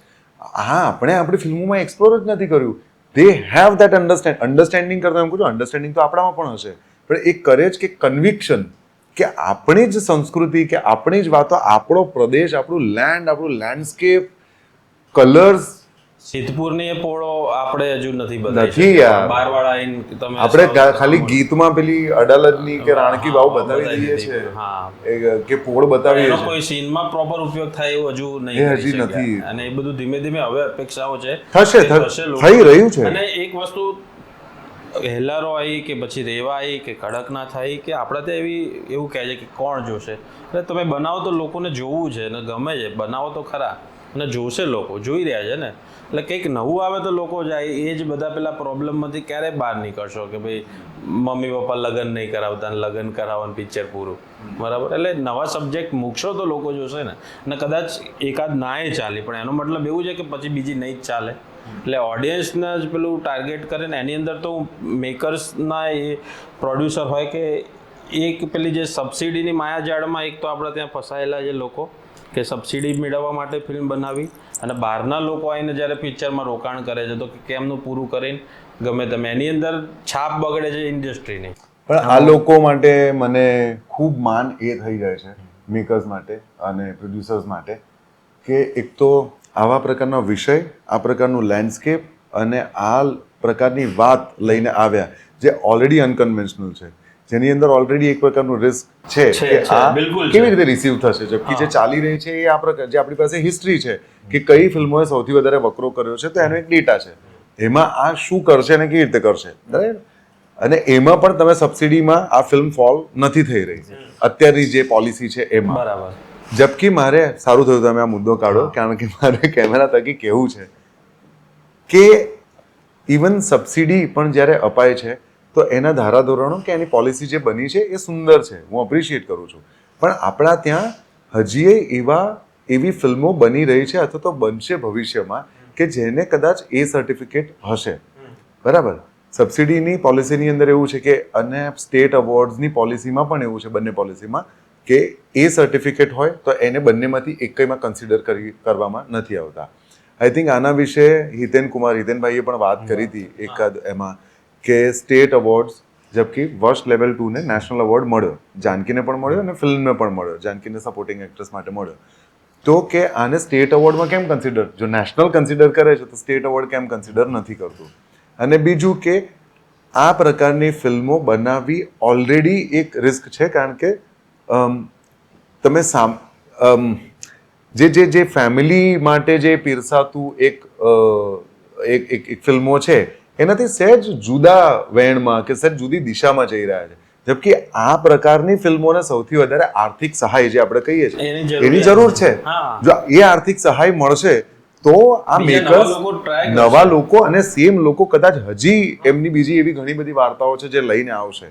હા, આપણે આપણી ફિલ્મોમાં એક્સપ્લોર જ નથી કર્યું. દે હેવ દેટ અન્ડરસ્ટેન્ડિંગ કરતા એમ કહું છું, અન્ડરસ્ટેન્ડિંગ તો આપણામાં પણ હશે, પણ એ કરે છે કે કન્વિક્શન કે આપણી જ સંસ્કૃતિ કે આપણી જ વાતો, આપણો પ્રદેશ, આપણું લેન્ડ, આપણું લેન્ડસ્કેપ, કલર્સ. સિદ્ધપુરની એ પોળો આપણે હજુ નથી નથી બતાવી યાર. બારવાળા તમે આપણે ખાલી ગીતમાં પેલી અડાલજની કે રાણકી વાવ બતાવી દઈએ છે, હા, કે પોળ બતાવીએ એનો છે. કોઈ સીનમાં પ્રોપર ઉપયોગ થાય એવું હજુ એ નહીં હજી કરી નથી. શક્યા. અને એ બધું ધીમે ધીમે હવે અપેક્ષાઓ છે થશે, લોકો. થઈ રહ્યું છે. અને એક વસ્તુ હેલારો આવી કે પછી રેવા આવી કે કડકનાથ આવી કે આપણા ત્યાં એવું કહે છે કે કોણ જોશે. એટલે તમે બનાવો તો લોકોને જોવું છે ને ગમે છે, બનાવો તો ખરા અને જોશે, લોકો જોઈ રહ્યા છે ને. એટલે કંઈક નવું આવે તો લોકો જાય. એ જ બધા પેલા પ્રોબ્લેમમાંથી ક્યારે બહાર નીકળશો કે ભાઈ મમ્મી પપ્પા લગ્ન નહીં કરાવતા, લગ્ન કરાવવાનું પિક્ચર પૂરું. બરાબર, એટલે નવા સબ્જેક્ટ મૂકશો તો લોકો જોશે ને. અને કદાચ એકાદ નાય ચાલે, પણ એનો મતલબ એવું છે કે પછી બીજી નહીં જ ચાલે. એટલે ઓડિયન્સને જ પેલું ટાર્ગેટ કરે ને એની અંદર તો મેકર્સના એ પ્રોડ્યુસર હોય કે એક પેલી જે સબસિડીની માયાજાળમાં એક તો આપણે ત્યાં ફસાયેલા છે લોકો કે સબસિડી મેળવવા માટે ફિલ્મ બનાવી અને બહારના લોકો આવીને જ્યારે પિક્ચરમાં રોકાણ કરે છે તો કેમનું પૂરું કરીને ગમે તેમ એની અંદર છાપ બગડે છે ઇન્ડસ્ટ્રીની. પણ આ લોકો માટે મને ખૂબ માન એ થઈ જાય છે, મેકર્સ માટે અને પ્રોડ્યુસર્સ માટે, કે એક તો આવા પ્રકારનો વિષય, આ પ્રકારનું લેન્ડસ્કેપ અને આ પ્રકારની વાત લઈને આવ્યા જે ઓલરેડી અનકન્વેન્શનલ છે, જેની અંદર ઓલરેડી એક પ્રકારનું રિસ્ક છે કે આ કેવી રીતે રિસીવ થશે, જબકી જે ચાલી રહી છે એ આ પ્રકાર, જે આપણી પાસે હિસ્ટ્રી છે કે કઈ ફિલ્મોએ સૌથી વધારે વકરો કર્યો છે તો એનો એક ડેટા છે, એમાં આ શું કરશે અને કેવી રીતે કરશે, બરાબર. અને એમાં પણ તમે સબસિડીમાં આ ફિલ્મ ફોલ નથી થઈ રહી અત્યારની જે પોલિસી છે એમાં. બરાબર. જબકી મારે સારું થયું તમે આ મુદ્દો કાઢો, કારણ કે મારે કેમેરા થકી કહેવું છે કે ઇવન સબસિડી પણ જ્યારે અપાય છે તો એના ધારાધોરણો કે એની પોલિસી જે બની છે એ સુંદર છે, હું અપ્રિશિએટ કરું છું, પણ આપણા ત્યાં હજીએ એવી ફિલ્મો બની રહી છે અથવા તો બનશે ભવિષ્યમાં કે જેને કદાચ એ સર્ટિફિકેટ હશે, બરાબર. સબસિડીની પોલિસીની અંદર એવું છે કે અને સ્ટેટ અવોર્ડ્સની પોલિસીમાં પણ એવું છે, બંને પોલિસીમાં, કે એ સર્ટિફિકેટ હોય તો એને બંનેમાંથી એકમાં કન્સિડર કરવામાં નથી આવતા. આઈ થિંક આના વિશે હિતેનભાઈએ પણ વાત કરી હતી એકાદ એમાં, કે સ્ટેટ અવોર્ડ્સ, જબકી વર્ષ લેવલ 2 ને નેશનલ અવોર્ડ મળ્યો, જાનકીને પણ મળ્યો અને ફિલ્મને પણ મળ્યો, જાનકીને સપોર્ટિંગ એક્ટ્રેસ માટે મળ્યો, તો કે આને સ્ટેટ અવોર્ડમાં કેમ કન્સિડર, જો નેશનલ કન્સિડર કરે છે તો સ્ટેટ અવોર્ડ કેમ કન્સિડર નથી કરતું. અને બીજું કે આ પ્રકારની ફિલ્મો બનાવવી ઓલરેડી એક રિસ્ક છે, કારણ કે તમે જે ફેમિલી માટે જે પીરસાતું એક ફિલ્મો છે એનાથી સહેજ જુદા વેણમાં કે સહેજ જુદી દિશામાં જઈ રહ્યા છે, જબકી આ પ્રકારની ફિલ્મોને સૌથી વધારે આર્થિક સહાય જે આપણે કહીએ છીએ એની જરૂર છે. જો એ આર્થિક સહાય મળશે તો આ મેકર્સ, નવા લોકો અને સેમ લોકો કદાચ હજી એમની બીજી એવી ઘણી બધી વાર્તાઓ છે જે લઈને આવશે.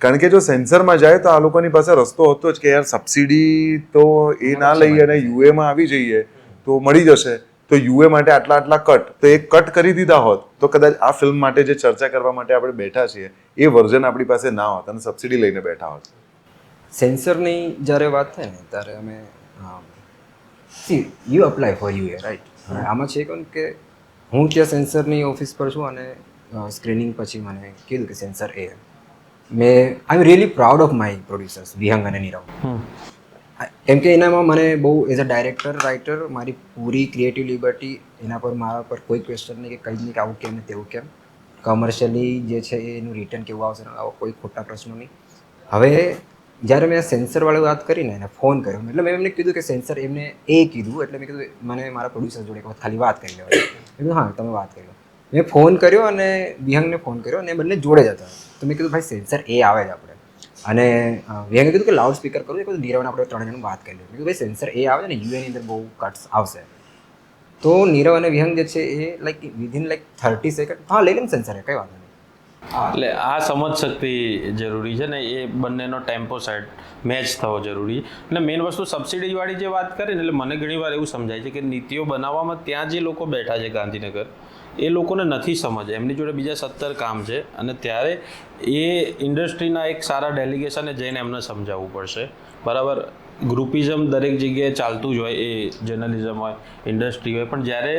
કારણ કે જો સેન્સરમાં જાય તો આ લોકોની પાસે રસ્તો હતો જ કે યાર સબસિડી તો એ ના લઈ અને યુએમાં આવી જઈએ તો મળી જશે, તો યુએ માટે આટલા કટ, તો એ કટ કરી દીધા હોત તો કદાચ આ ફિલ્મ માટે જે ચર્ચા કરવા માટે આપણે બેઠા છીએ એ વર્ઝન આપણી પાસે ના હોત અને સબસિડી લઈને બેઠા હોત. સેન્સરની જ્યારે વાત થાય ને ત્યારે અમે you apply for UA, right. આમાં છે કે હું ત્યાં સેન્સરની ઓફિસ પર છું અને સ્ક્રીનિંગ પછી મને કીધું કે સેન્સર એ I am really proud of my producers Vihang અને નીરવ, કેમ કે એનામાં મને બહુ એઝ અ ડાયરેક્ટર રાઇટર મારી પૂરી ક્રિએટિવ લિબર્ટી, એના પર મારા પર કોઈ ક્વેશ્ચન નહીં કે કંઈ નહીં કે આવું કેમ ને તેવું કેમ, કમર્શિયલી જે છે એનું રિટર્ન કેવું આવશે, આવા કોઈ ખોટા પ્રશ્નો નહીં. હવે જ્યારે મેં સેન્સરવાળી વાત કરીને એને ફોન કર્યો, એટલે મેં એમને કીધું કે સેન્સર એમને એ કીધું, એટલે મેં કીધું મને મારા પ્રોડ્યુસર જોડે એક વખત ખાલી વાત કરી લેવાય. મેં કીધું હા તમે વાત કરી લો. મેં ફોન કર્યો અને વિહંગને ફોન કર્યો અને બંને જોડે જ હતા. તો મેં કીધું ભાઈ સેન્સર એ આવે જ આપણે, અને વિહંગે કીધું કે લાઉડ સ્પીકર કરું, કીધું નીરવને આપણે 3 જણ વાત કરી લઈએ. મેં કીધું ભાઈ સેન્સર એ આવે ને યુએની અંદર બહુ કટ્સ આવશે, તો નીરવ અને વિહંગ જે છે એ લાઈક વિધિન 30 સેકન્ડ હા લઈ લે સેન્સર એ કંઈ વાંધો નહીં. એટલે આ સમજ શક્તિ જરૂરી છે ને, એ બંનેનો ટેમ્પો સેટ મેચ થવો જરૂરી. અને મેઇન વસ્તુ સબસિડીવાળી જે વાત કરી ને, એટલે મને ઘણીવાર એવું સમજાય છે કે નીતિઓ બનાવવામાં ત્યાં જે લોકો બેઠા છે ગાંધીનગર, એ લોકોને નથી સમજ, એમની જોડે બીજા 17 કામ છે, અને ત્યારે એ ઇન્ડસ્ટ્રીના એક સારા ડેલિગેશને જઈને એમને સમજાવવું પડશે, બરાબર. ગ્રુપિઝમ દરેક જગ્યાએ ચાલતું જ હોય, એ જર્નલિઝમ હોય, ઇન્ડસ્ટ્રી હોય, પણ જ્યારે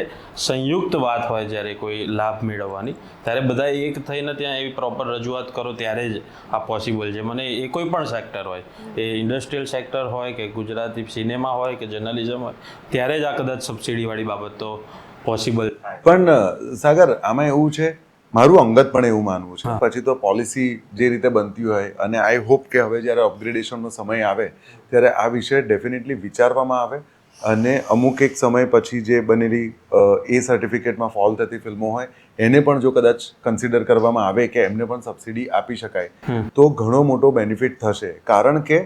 સંયુક્ત વાત હોય, જ્યારે કોઈ લાભ મેળવવાની, ત્યારે બધા એક થઈને ત્યાં એવી પ્રોપર રજૂઆત કરો ત્યારે જ આ પોસિબલ છે. મને એ કોઈ પણ સેક્ટર હોય, એ ઇન્ડસ્ટ્રીયલ સેક્ટર હોય કે ગુજરાતી સિનેમા હોય કે જર્નલિઝમ હોય, ત્યારે જ આ કદાચ સબસિડીવાળી બાબત તો પોસિબલ થાય. પણ સાગર, આમાં એવું છે, મારું અંગત પણ એવું માનવું છે, પછી તો પોલિસી જે રીતે બનતી હોય, અને આઈ હોપ કે હવે જ્યારે અપગ્રેડેશનનો સમય આવે ત્યારે આ વિષય ડેફિનેટલી વિચારવામાં આવે, અને અમુક એક સમય પછી જે બનેલી એ સર્ટિફિકેટમાં ફોલ થતી ફિલ્મો હોય એને પણ જો કદાચ કન્સિડર કરવામાં આવે કે એમને પણ સબસિડી આપી શકાય તો ઘણો મોટો બેનિફિટ થશે. કારણ કે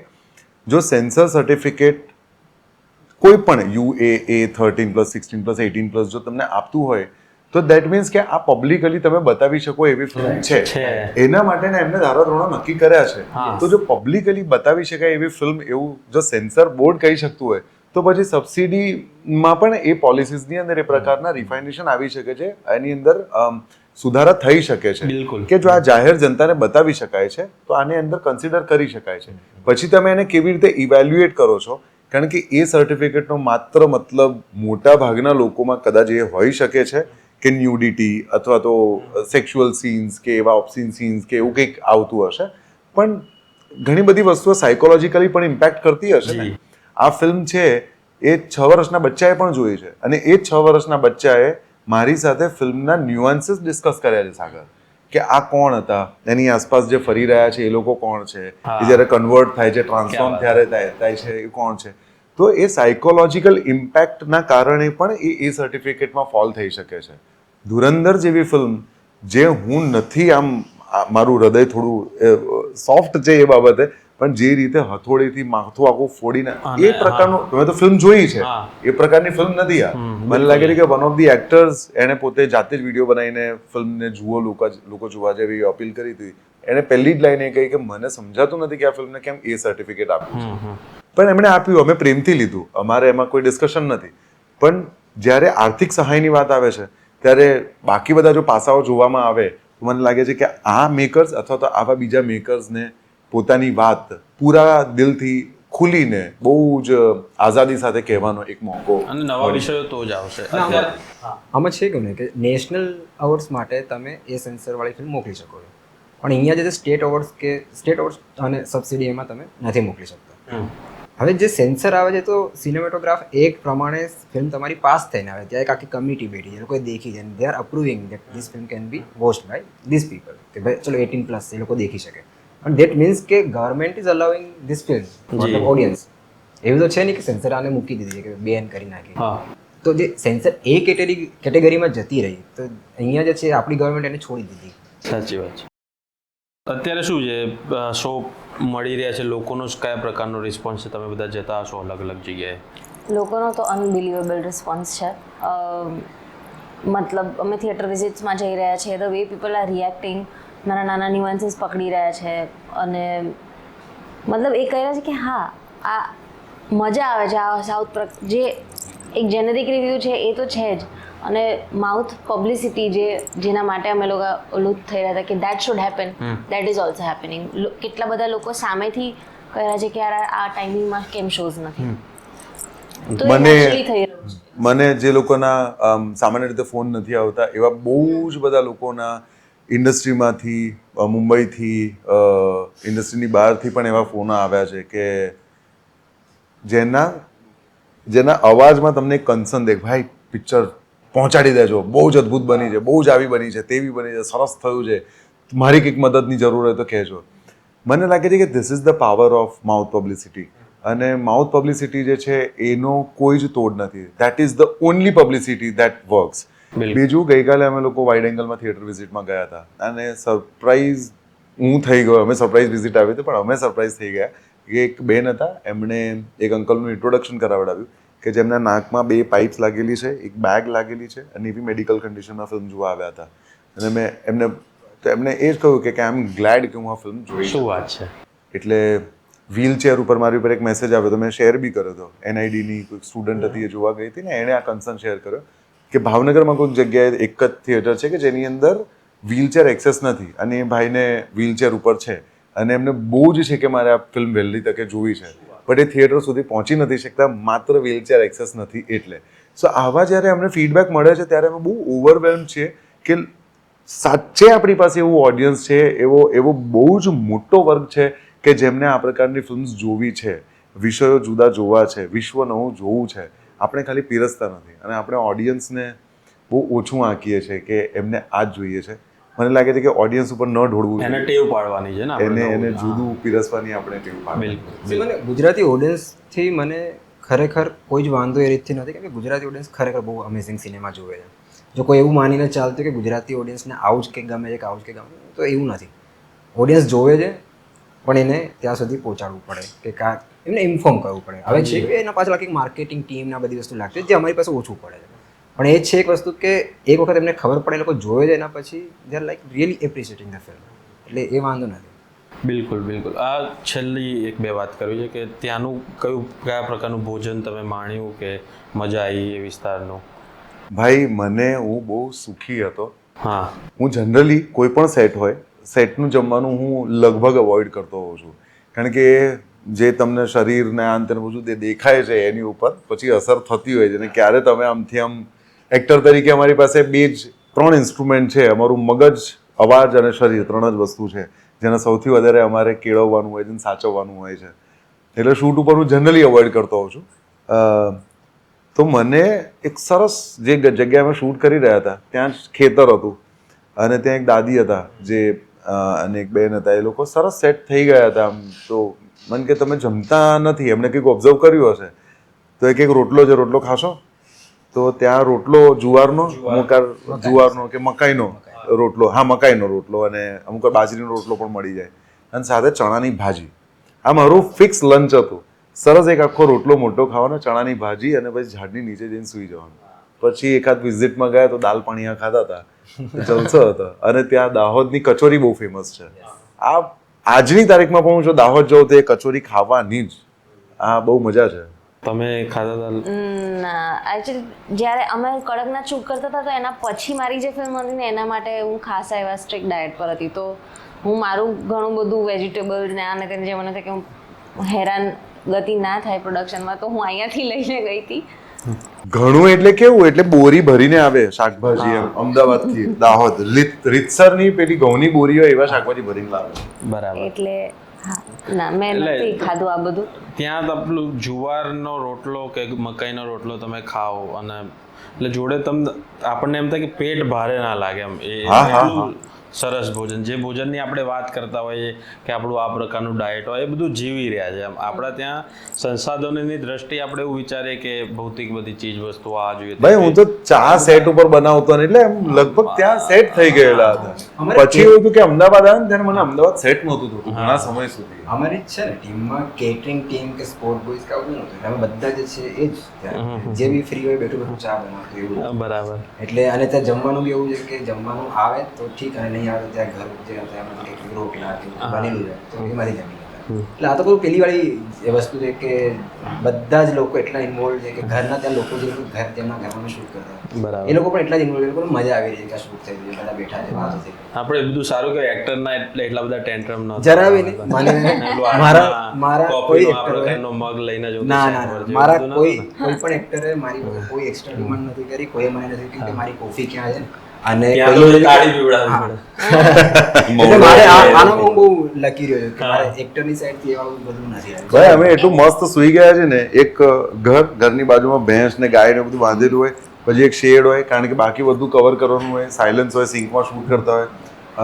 જો સેન્સર સર્ટિફિકેટ કોઈ પણ UAA 13+, 16+, 18+, જો તમને આપતું હોય તો દેટ મીન્સ કે આ પબ્લિકલી તમે બતાવી શકો એવી ફિલ્મ છે. એના માટેના એમને ધારાધોરણો નક્કી કર્યા છે. તો જો પબ્લિકલી બતાવી શકાય એવી ફિલ્મ, એવું જો સેન્સર બોર્ડ કહી શકતું હોય તો પછી સબસિડીમાં પણ એ પોલિસીસની અંદર એ પ્રકારના રિફાઇનેશન આવી શકે છે, એની અંદર સુધારા થઈ શકે છે બિલકુલ. કે જો આ જાહેર જનતાને બતાવી શકાય છે તો આને અંદર કન્સિડર કરી શકાય છે. પછી તમે એને કેવી રીતે ઇવેલ્યુએટ કરો છો, કારણ કે એ સર્ટિફિકેટનો માત્ર મતલબ મોટા ભાગના લોકોમાં કદાચ એ હોઈ શકે છે કે ન્યુડિટી અથવા તો સેક્સ્યુઅલ સીન્સ કે એવા ઓબ્સીન સીન્સ કે એવું કંઈક આવતું હશે, પણ ઘણી બધી વસ્તુઓ સાયકોલોજીકલી પણ ઇમ્પેક્ટ કરતી હશે ને. આ ફિલ્મ છે એ 6 વર્ષના બચ્ચાએ પણ જોઈ છે, અને એ 6 વર્ષના બચ્ચાએ મારી સાથે ફિલ્મના ન્યુઆન્સીસ ડિસ્કસ કર્યા છે સાગર, કે આ કોણ હતા, એની આસપાસ જે ફરી રહ્યા છે એ લોકો કોણ છે, એ જ્યારે કન્વર્ટ થાય છે, ટ્રાન્સફોર્મ ત્યારે થાય છે એ કોણ છે. તો એ સાયકોલોજીકલ ઇમ્પેક્ટના કારણે પણ એ સર્ટિફિકેટમાં ફોલ થઈ શકે છે. ધુરંધર જેવી ફિલ્મ જે હું નથી મારું હૃદય થોડું સોફ્ટ છે એ બાબતે, પણ જે રીતે હથોડીથી માથું આખું ફોડીને એ પ્રકારનું, તમે તો ફિલ્મ જોઈ છે, એ પ્રકારની ફિલ્મ નથી આ. મને લાગે છે કે વન ઓફ ધી એક્ટર્સ એને પોતે જાતે જ વિડીયો બનાવીને ફિલ્મને જુઓ, લોકો જોવા જેવી અપીલ કરી હતી. એને પહેલી જ લાઈને કહી કે મને સમજાતું નથી કે આ ફિલ્મને કેમ એ સર્ટિફિકેટ આપ્યું છે, પણ એમણે આપ્યું, અમે પ્રેમથી લીધું, અમારે એમાં કોઈ ડિસ્કશન નથી. પણ જ્યારે આર્થિક સહાયની વાત આવે છે ત્યારે બાકી બધા જો પાસાઓ જોવામાં આવે તો મને લાગે છે કે આ મેકર્સ અથવા તો આવા બીજા મેકર્સને પોતાની વાત પૂરા દિલથી ખુલીને બહુ જ આઝાદી સાથે કહેવાનો એક મોકો, અને નવા વિષયો તો જ આવશે. આમાં છે કે ને કે નેશનલ અવોર્ડ્સ માટે તમે એ સેન્સરવાળી ફિલ્મ મોકલી શકો છો, પણ અહીંયા જે સ્ટેટ અવોર્ડ્સ અને સબસિડી એમાં તમે નથી મોકલી શકતા. હવે જે સેન્સર આવે છે તો સિનેમેટોગ્રાફ એક પ્રમાણે ફિલ્મ તમારી પાસ થઈને આવે, ત્યાં એક આખી કમિટી બેઠી છે, એ લોકોએ દેખી છે, they are approving that this film can be watched by this people, કે ભાઈ ચલો 18+ એ લોકો દેખી શકે. અને દેટ મીન્સ કે government is allowing this film મતલબ ઓડિયન્સ. એવું તો છે નહીં કે સેન્સર આને મૂકી દીધી છે કે બેન કરી નાખી. તો જે સેન્સર એ કેટેગરીમાં જતી રહી, તો અહીંયા જે છે આપણી ગવર્મેન્ટ એને છોડી દીધી. સાચી વાત છે. અત્યારે શું છે, શો મળી રહ્યા છે, લોકોનો કયા પ્રકારનો રિસ્પોન્સ છે? તમે બધા જતા હશો અલગ અલગ જગ્યાએ. લોકોનો તો અનબિલિવેબલ રિસ્પોન્સ છે. મતલબ અમે થિયેટર વિઝિટ્સમાં જઈ રહ્યા છીએ, the way people are reacting, નાના નાના ન્યુઆન્સીસ પકડી રહ્યા છે, અને મતલબ એ કહી રહ્યા છે કે હા આ મજા આવે છે. આ સાઉથ જે એક જેનેરિક રિવ્યૂ છે એ તો છે જ, અને માઉથ પબ્લિસિટી જેના માટે અમે લોકો ઓલું થઈ રહ્યા હતા કે that should happen, that is also happening. કેટલા બધા લોકો સામેથી કહી રહ્યા છે કે યાર આ ટાઈમિંગમાં કેમ શોઝ નથી. તો એ naturally થઈ રહ્યું છે. મને જે લોકોના સામાન્ય રીતે ફોન નથી આવતા એવા બહુ જ બધા લોકોના ઇન્ડસ્ટ્રીમાંથી, મુંબઈથી, ઇન્ડસ્ટ્રીની બહારથી પણ એવા ફોન આવ્યા છે કે જેના અવાજમાં તમને એક કન્સર્ન દેખ, ભાઈ પિક્ચર પહોંચાડી દેજો, બહુ જ અદ્ભુત બની છે, બહુ જ આવી બની છે, તેવી બની છે, સરસ થયું છે, મારી કંઈક મદદની જરૂર હોય તો કહેજો. મને લાગે છે કે this is the power of mouth publicity, અને માઉથ પબ્લિસિટી જે છે એનો કોઈ જ તોડ નથી. That is the only publicity that works. બીજું, ગઈકાલે અમે લોકો વાઇડ એંગલમાં થિયેટર વિઝિટમાં ગયા હતા, અને સરપ્રાઈઝ હું થઈ ગયો. અમે સરપ્રાઈઝ વિઝિટ આવી હતી, પણ અમે સરપ્રાઈઝ થઈ ગયા કે એક બેન હતા, એમણે એક અંકલનું ઇન્ટ્રોડક્શન કરાવડાવ્યું કે જેમના નાકમાં 2 પાઇપ્સ લાગેલી છે, એક બેગ લાગેલી છે, અને એવી મેડિકલ કન્ડિશનમાં ફિલ્મ જોવા આવ્યા હતા. અને મેં એમને એ જ કહ્યું કે આઈ એમ ગ્લેડ કે હું આ ફિલ્મ જોઈ. શું વાત છે! એટલે વ્હીલચેર ઉપર મારી ઉપર એક મેસેજ આવ્યો તો મેં શેર બી કર્યો હતો. NIDની કોઈ સ્ટુડન્ટ હતી, એ જોવા ગઈ હતી ને, એણે આ કન્સર્ન શેર કર્યો કે ભાવનગરમાં કોઈક જગ્યાએ એક જ થિયેટર છે કે જેની અંદર વ્હીલચેર એક્સેસ નથી, અને એ ભાઈને વ્હીલચેર ઉપર છે, અને એમને બહુ જ છે કે મારે આ ફિલ્મ વહેલી તકે જોવી છે, બટ એ થિયેટર સુધી પહોંચી નથી શકતા, માત્ર વ્હીલચેર એક્સેસ નથી એટલે. સો આવા જ્યારે અમને ફીડબેક મળે છે ત્યારે અમે બહુ ઓવરવેલ્મ છીએ કે સાચે આપણી પાસે એવું ઓડિયન્સ છે, એવો બહુ જ મોટો વર્ગ છે કે જેમને આ પ્રકારની ફિલ્મ્સ જોવી છે, વિષયો જુદા જોવા છે, વિશ્વ નવું જોવું છે. આપણે ખાલી પીરસતા નથી, અને આપણે ઓડિયન્સને બહુ ઓછું આંકીએ છીએ કે એમને આ જ જોઈએ છે. મને લાગે છે કે ઓડિયન્સ ઉપર ન ઢોળવું, એને ટેવ પાડવાની છે ને, એને જુદું પીરસવાની આપણે ટેવ પાડવાની. બિલકુલ. મને ગુજરાતી ઓડિયન્સથી મને ખરેખર કોઈ જ વાંધો એ રીતથી નથી, કેમ કે ગુજરાતી ઓડિયન્સ ખરેખર બહુ અમેઝિંગ સિનેમા જોવે છે. જો કોઈ એવું માનીને ચાલતું કે ગુજરાતી ઓડિયન્સને આવું જ કે ગમે છે કે આવું જ કે ગમે, તો એવું નથી. ઓડિયન્સ જોવે છે, પણ એને ત્યાં સુધી પહોંચાડવું પડે કે એમને ઇન્ફોર્મ કરવું પડે. હવે છે કે એના પાછળ આખી માર્કેટિંગ ટીમ આ બધી વસ્તુ લાગતી જે અમારી પાસે ઓછું પડે છે. પણ એ છે એક વસ્તુ કે એક વખત એમને ખબર પડે, લોકો જોવે છે, એના પછી they are like really એપ્રિશિએટિંગ the film, એટલે એ વાંધો નથી. બિલકુલ બિલકુલ. આ છેલ્લી એક બે વાત કરવી છે કે ત્યાંનું કયા પ્રકારનું ભોજન તમે માણ્યું કે મજા આવી એ વિસ્તારનું? ભાઈ હું બહુ સુખી હતો. હા. હું જનરલી કોઈ પણ સેટ હોય સેટનું જમવાનું હું લગભગ અવોઇડ કરતો હોઉં છું, કારણ કે જે તમને શરીરને આ અંતે બધું તે દેખાય છે એની ઉપર પછી અસર થતી હોય છે. અને ક્યારે તમે આમથી આમ એક્ટર તરીકે અમારી પાસે 3 ઇન્સ્ટ્રુમેન્ટ છે, અમારું મગજ, અવાજ અને શરીર 3 જ વસ્તુ છે જેને સૌથી વધારે અમારે કેળવવાનું હોય છે અને સાચવવાનું હોય છે. એટલે શૂટ ઉપર હું જનરલી અવોઇડ કરતો હોઉં છું. તો મને એક સરસ જે જગ્યાએ અમે શૂટ કરી રહ્યા હતા ત્યાં જ ખેતર હતું અને ત્યાં એક દાદી હતા જે અને એક બેન હતા. એ લોકો સરસ સેટ થઈ ગયા હતા. આમ તો મને કે તમે જમતા નથી, એમને કંઈક ઓબ્ઝર્વ કર્યું હશે તો એક રોટલો ખાશો? તો ત્યાં રોટલો જુવારનો કે મકાઈનો રોટલો, હા મકાઈનો રોટલો, અને અમુક બાજરીનો રોટલો પણ મળી જાય અને સાથે ચણાની ભાજી. આ મારું ફિક્સ લંચ હતું. સરસ એક આખો રોટલો મોટો ખાવાનો, ચણાની ભાજી, અને પછી ઝાડની નીચે જઈને સૂઈ જવાનું. પછી એકાદ વિઝિટમાં ગયા તો દાલ પાણીયા ખાધા હતા, જલસો હતો. અને ત્યાં દાહોદની કચોરી બહુ ફેમસ છે. આજની તારીખમાં પણ હું જો દાહોદ જાઉં તો એ કચોરી ખાવાની જ. બહુ મજા છે. તમે ખાધા હતા? ના, એકચ્યુઅલી જ્યારે અમે કડકનાથ શૂટ કરતા હતા તો એના પછી મારી જે ફિલ્મ હતી ને એના માટે હું ખાસા એવા સ્ટ્રિક્ટ ડાયટ પર હતી. તો હું મારું ઘણું બધું વેજીટેબલ ને આને તેને જે મને થાય કે હું હેરાન ગતિ ના થાય પ્રોડક્શનમાં, તો હું અહીંયાથી લઈને ગઈ હતી. ઘણું એટલે કેવું, એટલે બોરી ભરીને આવે શાકભાજી એમ અમદાવાદથી દાહોદ, રીતસરની પેલી ઘઉંની બોરી હોય એવા શાકભાજી ભરીને લાવે. બરાબર. એટલે ના, મેં નથી ખાધું આ બધું. ત્યાં તો પેલું જુવારનો રોટલો કે મકાઈનો રોટલો તમે ખાઓ અને એટલે જોડે તમને આપણને એમ થાય કે પેટ ભારે ના લાગે એમ. એ સરસ ભોજન, જે ભોજનની આપણે વાત કરતા હોઈએ કે આપણું આ પ્રકારનું ડાયટ હોય એ બધું જીવી રહ્યા છે. એમ આપણા ત્યાં સંસાધનોની દ્રષ્ટિએ આપણે એવું વિચારીએ કે ભૌતિક બધી ચીજ વસ્તુઓ આ જોઈએ. ભાઈ હું તો ચા સેટ ઉપર બનાવતો ને એટલે એમ લગભગ ત્યાં સેટ થઈ ગયેલા હતા. પછી એવું હતું કે અમદાવાદ આવ્યા ને ત્યારે મને અમદાવાદ સેટ નહોતું થતું ઘણા સમય સુધી. અમારી જ છે ને ટીમમાં કેટરિંગ ટીમ કે સ્પોર્ટ બોયઝ કે આવું નહોતું. અમે બધા જે છે એ જ જે બી ફ્રી હોય બેઠું બેઠું ચા બનાવતું એવું. બરાબર. એટલે અને ત્યાં જમવાનું બી એવું છે કે જમવાનું આવે તો ઠીક, અને નહીં આવે ત્યાં ઘર જે હતા રોટલા બનેલું છે તો એમાંથી જમી લેતા. એટલે આ તો કોઈ પેલી વાળી વસ્તુ છે કે બધા જ લોકો એટલા ઇન્વોલ્વ છે કે ઘરના ત્યાં લોકો જે ઘર તેમના ઘરમાં શૂટ કરતા બરાબર. એ લોકો પણ એટલા જ ઇન્વોલ્વ, એ લોકોને મજા આવી રહી છે કે શૂટ થઈ રહ્યું, બધા બેઠા છે, વાતો થઈ. આપણે બધું સારું કે એક્ટરના એટલા બધા ટેન્ટ્રમ ન જરાબી નહીં. મને મારા કોઈ એક્ટરનો મગ લઈને જો ના મારા કોઈ પણ એક્ટરે મારી પાસે કોઈ એક્સ્ટ્રા ડિમાન્ડ નથી કરી. કોઈએ મને નથી કહ્યું કે મારી કોફી ક્યાં છે, અને તાળી પીવડાવવી પડે. મારે આનો હું બહુ લકી રહ્યો કે મારે એક્ટરની સાઈડથી એવા બધું નથી આવ્યું. ભાઈ અમે એટલું મસ્ત સૂઈ ગયા છે ને, એક ઘરની બાજુમાં ભેંસ ને ગાય ને બધું બાંધેલું હોય, પછી એક શેડ હોય, કારણ કે બાકી બધું કવર કરવાનું હોય, સાયલન્સ હોય, સિંકમાં શૂટ કરતા હોય,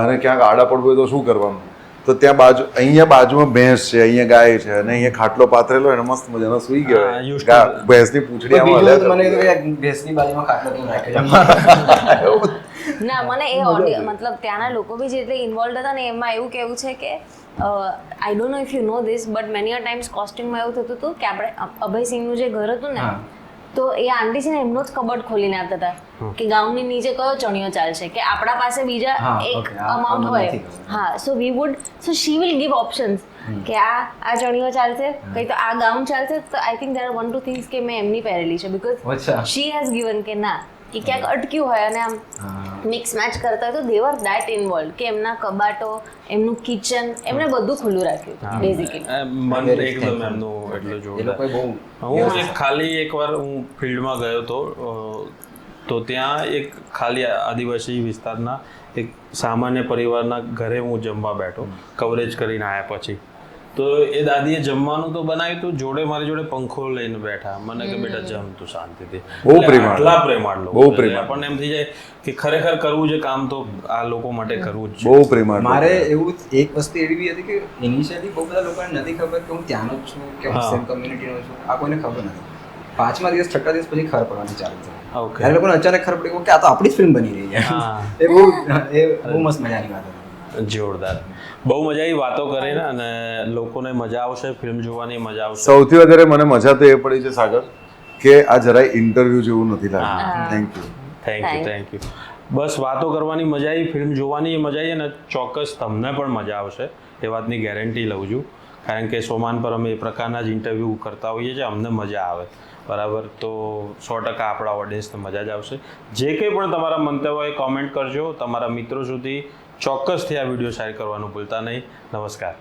અને ક્યાંક આડા પડવું હોય તો શું કરવાનું. તો ત્યાં અહીંયા બાજુમાં ભેંસ છે, અહીંયા ગાય છે, અને અહીંયા ખાટલો પાથરેલો હોય, મસ્ત મજાનો સૂઈ ગયો. ભેંસની પૂંછડી ભેંસની બાજુમાં ખાટલો કેમ રાખ્યો? ના, મને એ મતલબ ત્યાંના લોકો બી જેટલે ઇન્વોલ્વ હતા ને એમાં એવું કેવું છે કે I don't know if you know this, but many a times કોસ્ટ્યુમમાં એવું થતું હતું કે આપણે અભયસિંહનું જે ઘર હતું ને તો એ આંટી છે ને એમનો જ કબડ ખોલીને આપતા હતા કે ગાઉનની નીચે કયો ચણિયો ચાલશે, કે આપણા પાસે બીજા એક અમાઉન્ટ હોય. હા, so we would she will give options કે આ ચણિયો ચાલશે, કઈ તો આ ગાઉન ચાલશે. તો I think there are 1-2 things કે મેં એમની પહેરેલી છે બીકોઝ શી હેઝ ગિવન કે ના કે ક્યાંક અટક્યું હોય અને આમ મિક્સ મેચ કરતા હોય તો દે વર દેટ ઇન્વોલ્વ કે એમના કબાટો, એમનું કિચન, એમણે બધું ખુલ્લું રાખ્યું બેઝિકલી. મન એકદમ એમનું એટલું જોરદાર. હું ખાલી એકવાર હું ફિલ્ડમાં ગયો હતો તો ત્યાં એક ખાલી આદિવાસી વિસ્તારના એક સામાન્ય પરિવારના ઘરે હું જમવા બેઠો કવરેજ કરીને આવ્યા પછી. તો એ દાદીએ જમવાનું તો બનાવ્યું હતું, જોડે મારી જોડે પંખો લઈને બેઠા. મને કે બેટા જમ તું શાંતિથી. બહુ પ્રેમાળ, આટલા પ્રેમાળ લોકો. બહુ પ્રેમાળ. આપણને એમ થઈ જાય કે ખરેખર કરવું છે કામ તો આ લોકો માટે કરવું જ છે. બહુ પ્રેમાળ. મારે એવું એક વસ્તુ એવી બી હતી કે ઇનિશિયલી બહુ બધા લોકોને નથી ખબર કે હું ત્યાંનો જ છું કે સેમ કમ્યુનિટીનો છું. આ કોઈને ખબર નથી. 5મા દિવસ 6ઠા દિવસ પછી ખબર પડવાની ચાલુ થઈ. ત્યારે લોકોને અચાનક ખબર પડી કે આ તો આપણી જ ફિલ્મ બની રહી છે. એ બહુ મસ્ત મજાની વાત હતી. જોરદાર. બહુ મજા આવી વાતો કરીને, અને લોકોને મજા આવશે, ફિલ્મ જોવાની મજા આવશે. સૌથી વધારે મને મજા તો એ પડી છે સાગર કે આ જરાય ઇન્ટરવ્યુ જેવું નથી લાગતું. Thank you. Thank you. બસ વાતો કરવાની મજા આવી, ફિલ્મ જોવાની મજા આવી અને ચોક્કસ તમને પણ મજા આવશે એ વાતની ગેરંટી લઉં છું, કારણ કે સોમાન પર અમે એ પ્રકારના જ ઇન્ટરવ્યૂ કરતા હોઈએ છીએ, અમને મજા આવે, બરાબર. તો 100% આપણા ઓડિયન્સને મજા જ આવશે. જે કંઈ પણ તમારા મંતવ્ય હોય કોમેન્ટ કરજો, તમારા મિત્રો સુધી ચોક્કસથી આ વિડીયો શેર કરવાનું ભૂલતા નહીં. નમસ્કાર.